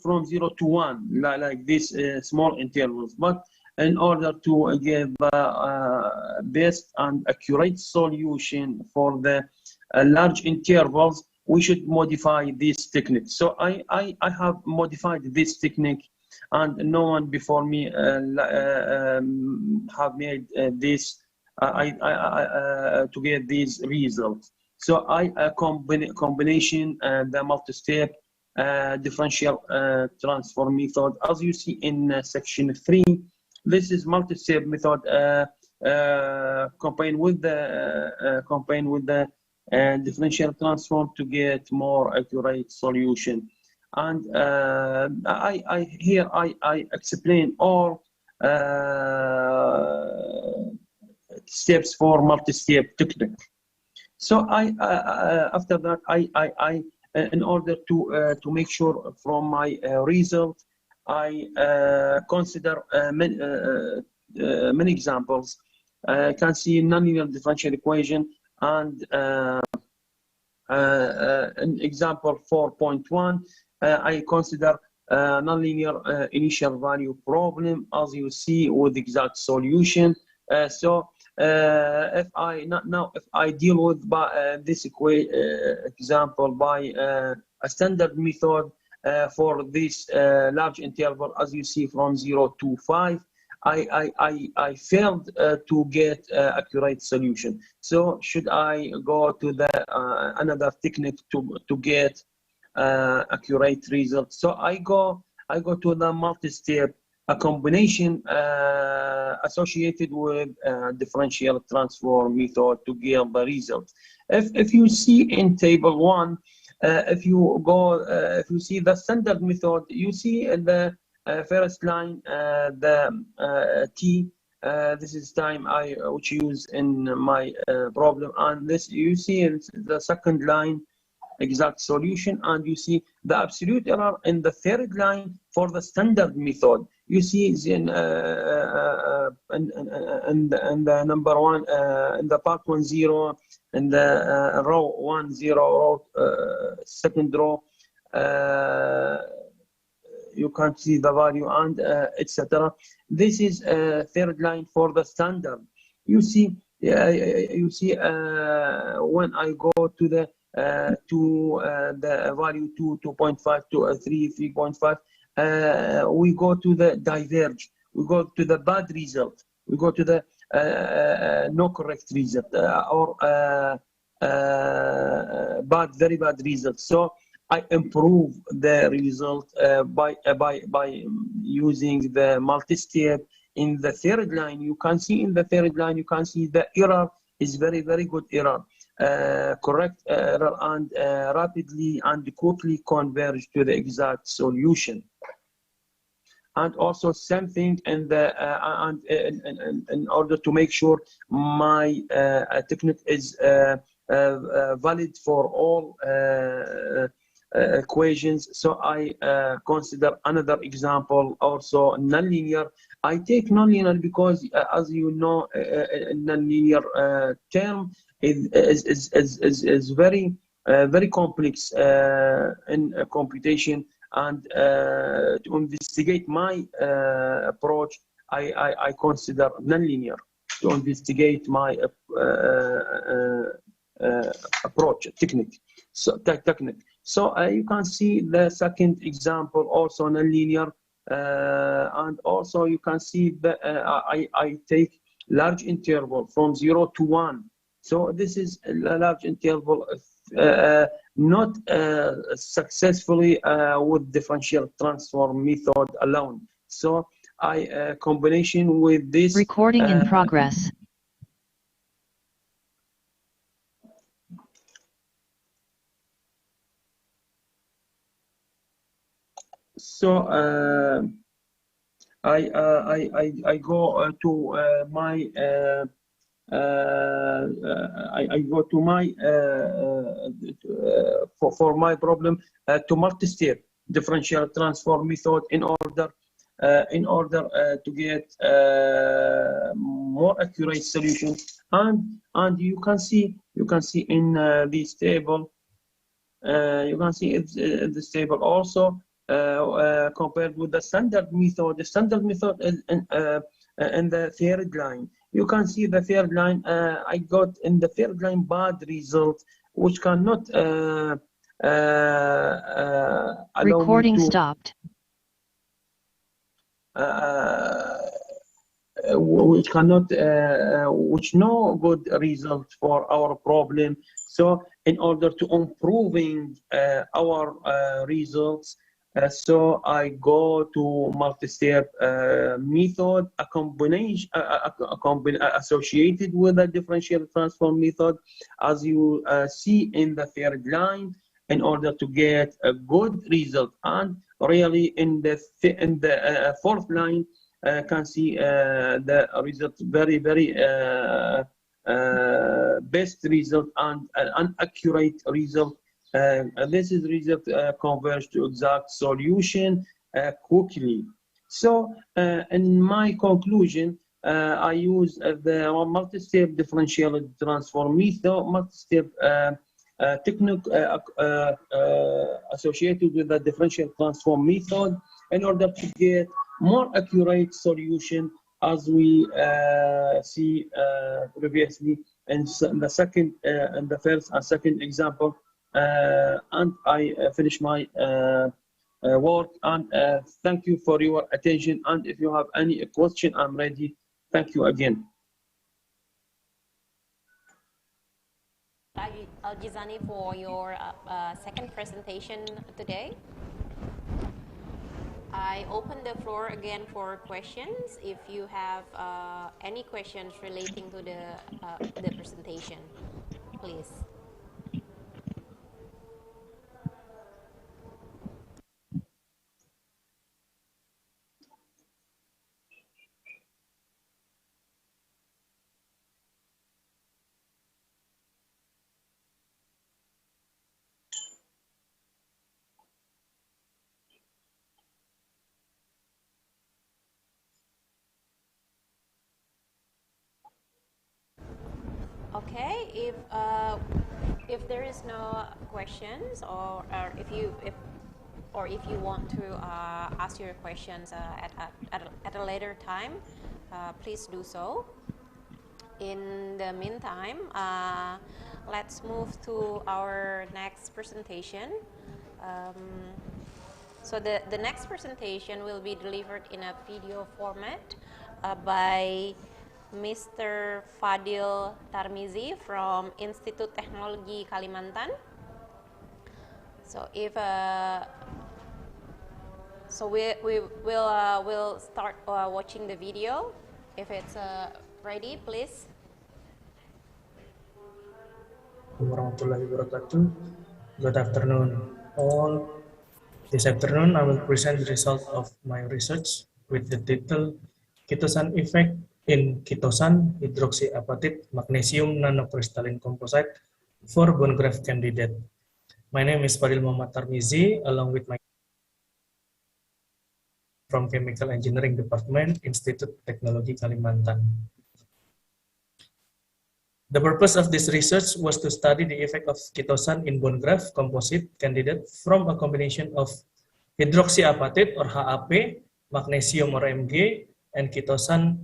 from 0 to 1, like this small intervals. But in order to give best and accurate solution for the large intervals, we should modify this technique. So I have modified this technique, and no one before me have made this to get these results. So combination the multi-step differential transform method, as you see in section 3. This is multi-step method combined with the differential transform to get more accurate solution. And I explain all steps for multi-step technique. So after that, in order to make sure from my result, I consider many examples. Can see nonlinear differential equation, and in example 4.1, I consider nonlinear initial value problem, as you see, with exact solution. So if I deal with this example by a standard method for this large interval, as you see, from 0 to 5, I failed to get accurate solution. So should I go to the another technique to get accurate results? So I go to the multi-step combination associated with differential transform method to get the result. If you see in table 1, if you see the standard method, you see the first line the t. This is time I which use in my problem, and this you see in the second line exact solution, and you see the absolute error in the third line for the standard method. You see in the number 1 in the part 1 0, in the row 1 0, row second row, you can't see the value, and etc. This is third line for the standard. You see when I go to the value 2, 2.5 to 3, 3.5, we go to the diverge, we go to the bad result, we go to the no correct result, or very bad result. So I improve the result by using the multi-step. In the third line, you can see in the third line, you can see the error is very, very good error. Correct error and rapidly and quickly converge to the exact solution. And also something in the in order to make sure my technique is valid for all equations. So I consider another example, also nonlinear. I take nonlinear because, as you know, nonlinear term is very very complex in computation, and to investigate my approach, I consider nonlinear to investigate my approach technique. So technique. So you can see the second example, also nonlinear, and also you can see that I take large interval from 0 to 1. So this is a large interval, not successfully with differential transform method alone. So I combination with this. Recording in progress. So I go to my I go to my for my problem to multi-step differential transform method in order to get more accurate solution. And you can see in this table, you can see it's this table also compared with the standard method. The standard method is in the third line. You can see the third line. I got in the third line bad result, which cannot allow recording me to, stopped. Which cannot, which no good result for our problem. So in order to improving our results, so I go to multi-step method, a combination associated with a differential transform method, as you see in the third line, in order to get a good result. And really in the fourth line, can see the result very, very best result and an accurate result. This is result converge to exact solution quickly. So in my conclusion, I use the multi-step differential transform method, multi-step technique associated with the differential transform method, in order to get more accurate solution, as we see previously in the second and the first and second example. And I finish my work, and thank you for your attention. And if you have any question, I'm ready. Thank you again. Al-Jizani, for your second presentation today. I open the floor again for questions. If you have any questions relating to the presentation, please. Okay, if there is no questions, or if you want to ask your questions at a later time, please do so. In the meantime, let's move to our next presentation. So the next presentation will be delivered in a video format by Mr. Fadil Tarmizi from Institut Teknologi Kalimantan. So if so we will start watching the video. If it's ready, please. Warahmatullahi wabarakatuh. Good afternoon all. This afternoon I will present the result of my research with the title Ketosan Effect in Ketosan Hydroxyapatite Magnesium Nanocrystalline Composite for Bone Graft Candidate. My name is Fadil Muhammad Tarmizi, along with my from Chemical Engineering Department, Institute Teknologi Kalimantan. The purpose of this research was to study the effect of ketosan in bone graft composite candidate from a combination of hydroxyapatite or HAP, magnesium or Mg, and ketosan.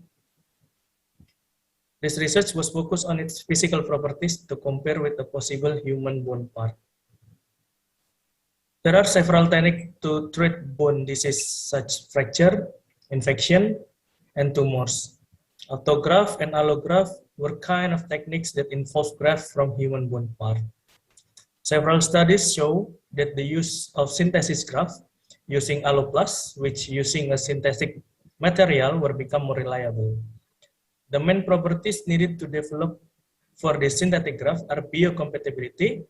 This research was focused on its physical properties to compare with a possible human bone part. There are several techniques to treat bone disease such fracture, infection, and tumors. Autograft and allograft were kind of techniques that involve graft from human bone part. Several studies show that the use of synthesis graft using alloplast, which using a synthetic material, will become more reliable. The main properties needed to develop for the synthetic graft are biocompatibility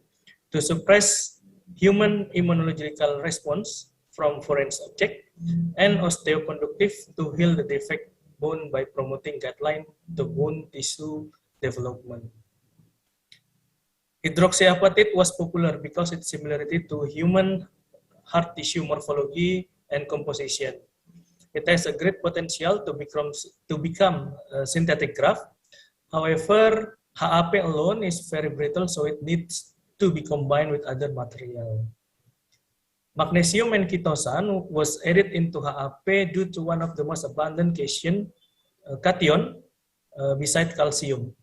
to suppress human immunological response from foreign object, and osteoconductive to heal the defect bone by promoting guideline to bone tissue development. Hydroxyapatite was popular because its similarity to human heart tissue morphology and composition. It has a great potential to become a synthetic graft. However, HAP alone is very brittle, so it needs to be combined with other material. Magnesium and ketosan was added into HAP due to one of the most abundant cation beside calcium.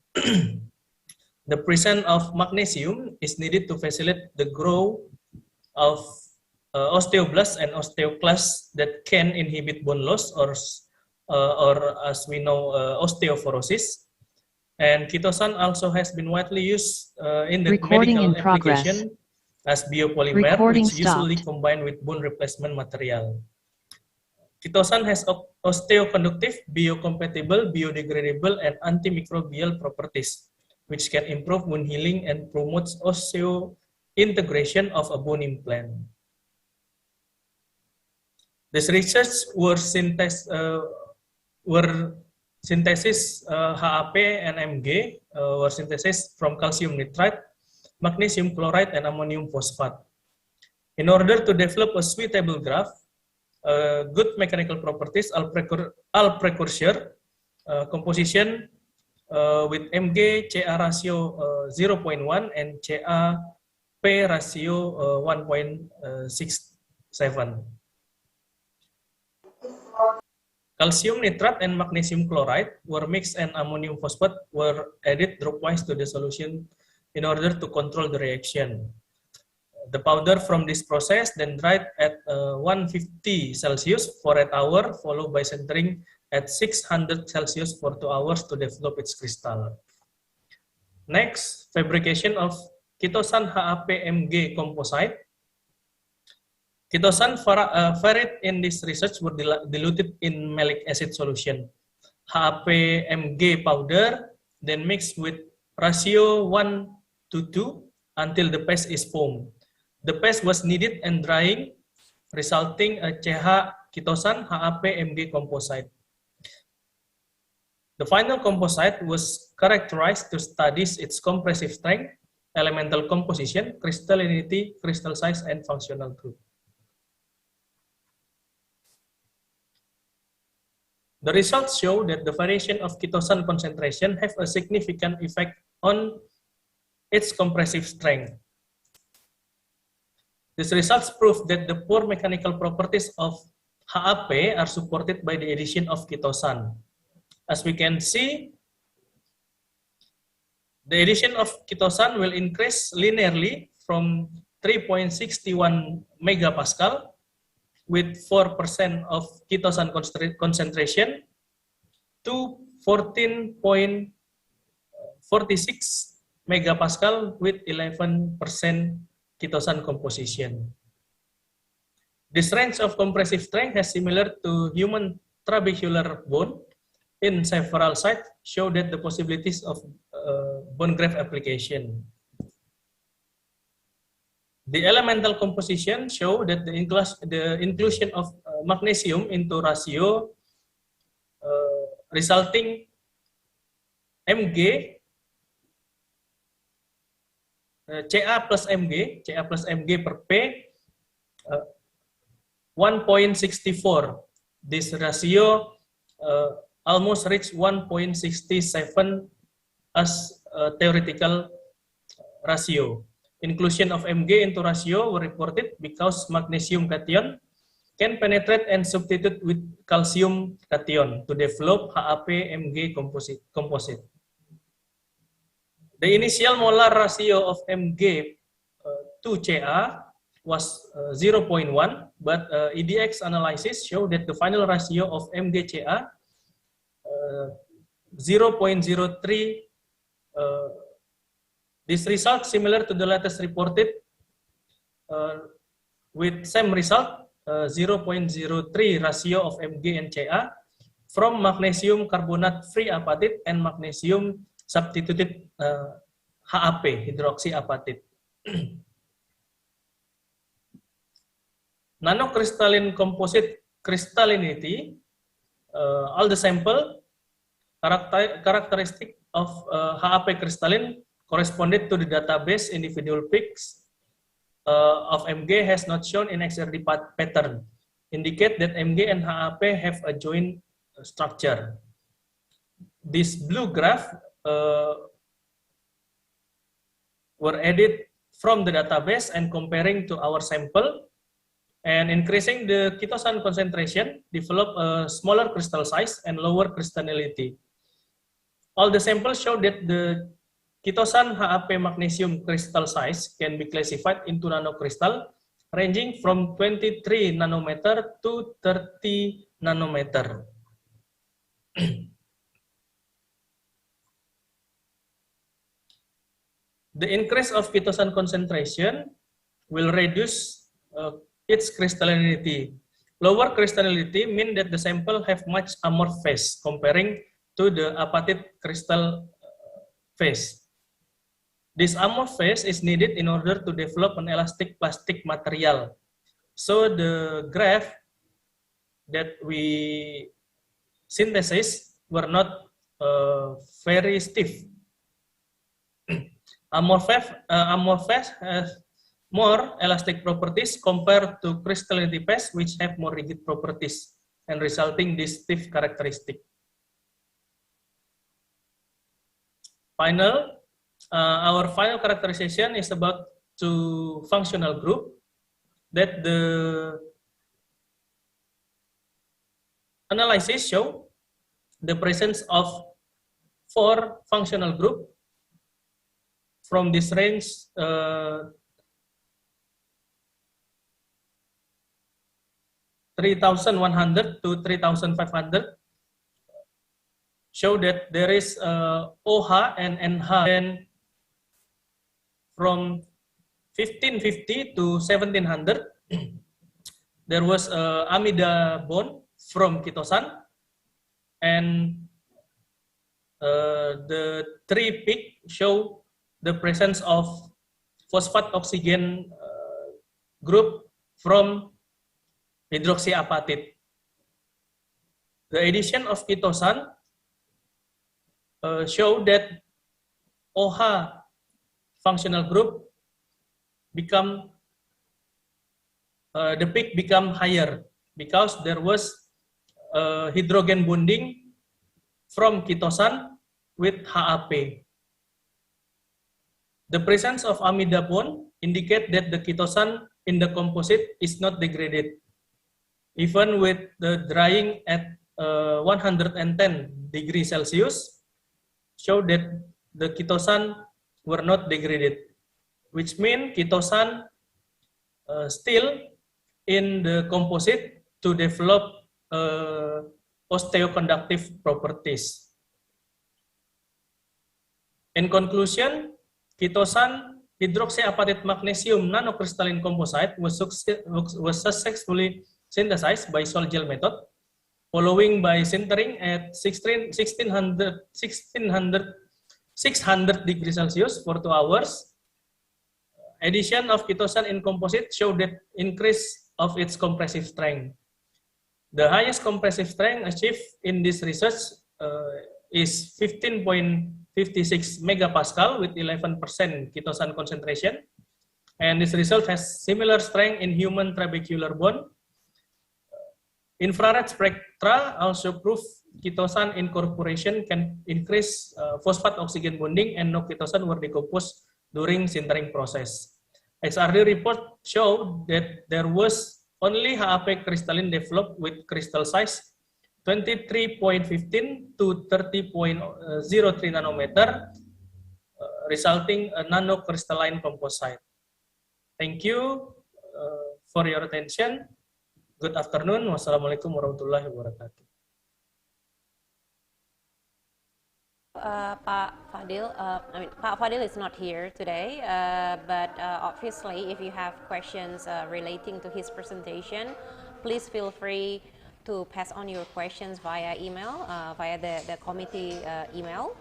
The presence of magnesium is needed to facilitate the growth of osteoblasts and osteoclasts that can inhibit bone loss or as we know, osteoporosis. And ketosan also has been widely used in the medical application as biopolymer, which usually combined with bone replacement material. Ketosan has osteoconductive, biocompatible, biodegradable, and antimicrobial properties, which can improve wound healing and promotes osseointegration of a bone implant. This research were synthesis HAP and Mg were synthesis from calcium nitrate, magnesium chloride, and ammonium phosphate. In order to develop a suitable graft, good mechanical properties, all precursor composition with Mg Ca ratio 0.1 and Ca P ratio 1.67. Calcium nitrate and magnesium chloride were mixed and ammonium phosphate were added dropwise to the solution in order to control the reaction. The powder from this process then dried at 150 Celsius for 8 hours, followed by centering at 600 Celsius for 2 hours to develop its crystal. Next, fabrication of ketosan HAP-Mg composite. Ketosan varied in this research were diluted in malic acid solution. HAP-Mg powder then mixed with ratio 1:2 until the paste is formed. The paste was kneaded and drying, resulting a CH ketosan HAP-Mg composite. The final composite was characterized to study its compressive strength, elemental composition, crystallinity, crystal size, and functional group. The results show that the variation of ketosan concentration have a significant effect on its compressive strength. These results prove that the poor mechanical properties of HAP are supported by the addition of ketosan. As we can see, the addition of ketosan will increase linearly from 3.61 megapascal with 4% of ketosan concentration to 14.46 megapascal with 11% ketosan composition. This range of compressive strength is similar to human trabecular bone in several sites, show that the possibilities of bone graft application. The elemental composition show that the inclusion of magnesium into ratio resulting Mg Ca plus Mg per P 1.64. This ratio almost reached 1.67 as a theoretical ratio. Inclusion of Mg into ratio were reported because magnesium cation can penetrate and substitute with calcium cation to develop HAP-Mg composite. The initial molar ratio of Mg to Ca was 0.1, but EDX analysis showed that the final ratio of Mg-Ca 0.03. This result similar to the latest reported with same result 0.03 ratio of Mg and Ca from magnesium carbonate free apatite and magnesium substituted HAP, hydroxyapatite. Nanocrystalline composite crystallinity, all the sample characteristic of HAP crystalline corresponded to the database individual peaks of Mg has not shown in XRD pattern, indicate that Mg and HAP have a joint structure. This blue graph were added from the database and comparing to our sample, and increasing the ketosan concentration develop a smaller crystal size and lower crystallinity. All the samples show that the ketosan HAP magnesium crystal size can be classified into nanocrystal ranging from 23 nanometer to 30 nanometer. The increase of ketosan concentration will reduce its crystallinity. Lower crystallinity mean that the sample have much amorph phase comparing to the apatite crystal phase. This amorph phase is needed in order to develop an elastic plastic material. So the graph that we synthesis were not very stiff. Amorph phase has more elastic properties compared to crystallinity phase, which have more rigid properties and resulting this stiff characteristic. Our final characterization is about two functional group that the analysis show the presence of 4 functional group from this range 3,100 to 3,500 show that there is OH and NH, and from 1550 to 1700 there was amida bond from ketosan, and the 3 peak show the presence of phosphate oxygen group from hydroxyapatite. The addition of ketosan show that OH functional group become the peak become higher because there was hydrogen bonding from ketosan with HAP. The presence of amida bond indicate that the ketosan in the composite is not degraded. Even with the drying at 110 degrees Celsius, show that the ketosan were not degraded, which means ketosan still in the composite to develop osteoconductive properties. In conclusion, ketosan hydroxyapatite magnesium nanocrystalline composite was successfully synthesized by sol gel method, following by sintering at 600 degrees Celsius for 2 hours. Addition of chitosan in composite showed that increase of its compressive strength. The highest compressive strength achieved in this research is 15.56 megapascal with 11% chitosan concentration. And this result has similar strength in human trabecular bone. Infrared spectra also prove chitosan incorporation can increase phosphate oxygen bonding, and no chitosan were decomposed during sintering process. XRD report showed that there was only HAP crystalline developed with crystal size 23.15 to 30.03 nanometer, resulting a nanocrystalline composite. Thank you for your attention. Good afternoon. Wassalamualaikum warahmatullahi wabarakatuh. Pak Fadil, Pak Fadil is not here today, but obviously if you have questions relating to his presentation, please feel free to pass on your questions via email, via the committee email.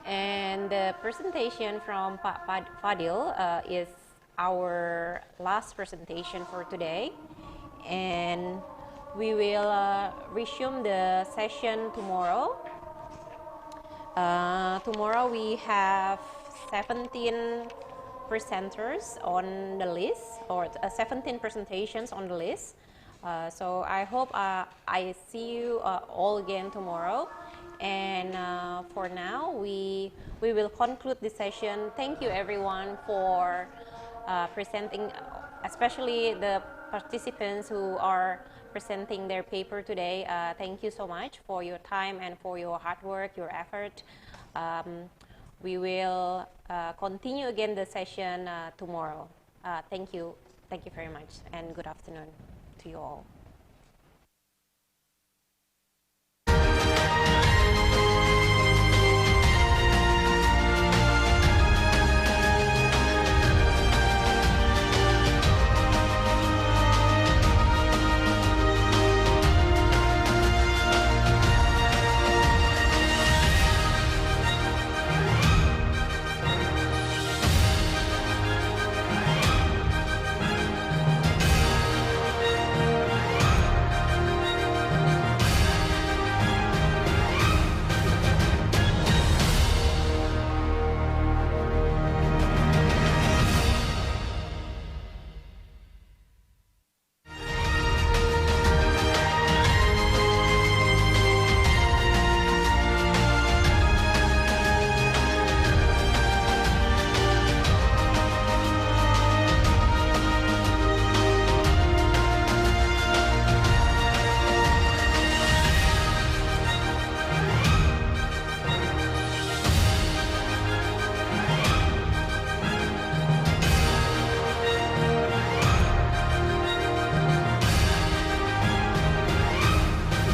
And the presentation from Pak Fadil is our last presentation for today, and we will resume the session tomorrow. Tomorrow we have 17 presenters on the list, or 17 presentations on the list. So I hope I see you all again tomorrow. And for now, we will conclude this session. Thank you everyone for presenting, especially the participants who are presenting their paper today. Thank you so much for your time and for your hard work, your effort. We will continue again the session tomorrow. Thank you very much, and good afternoon to you all.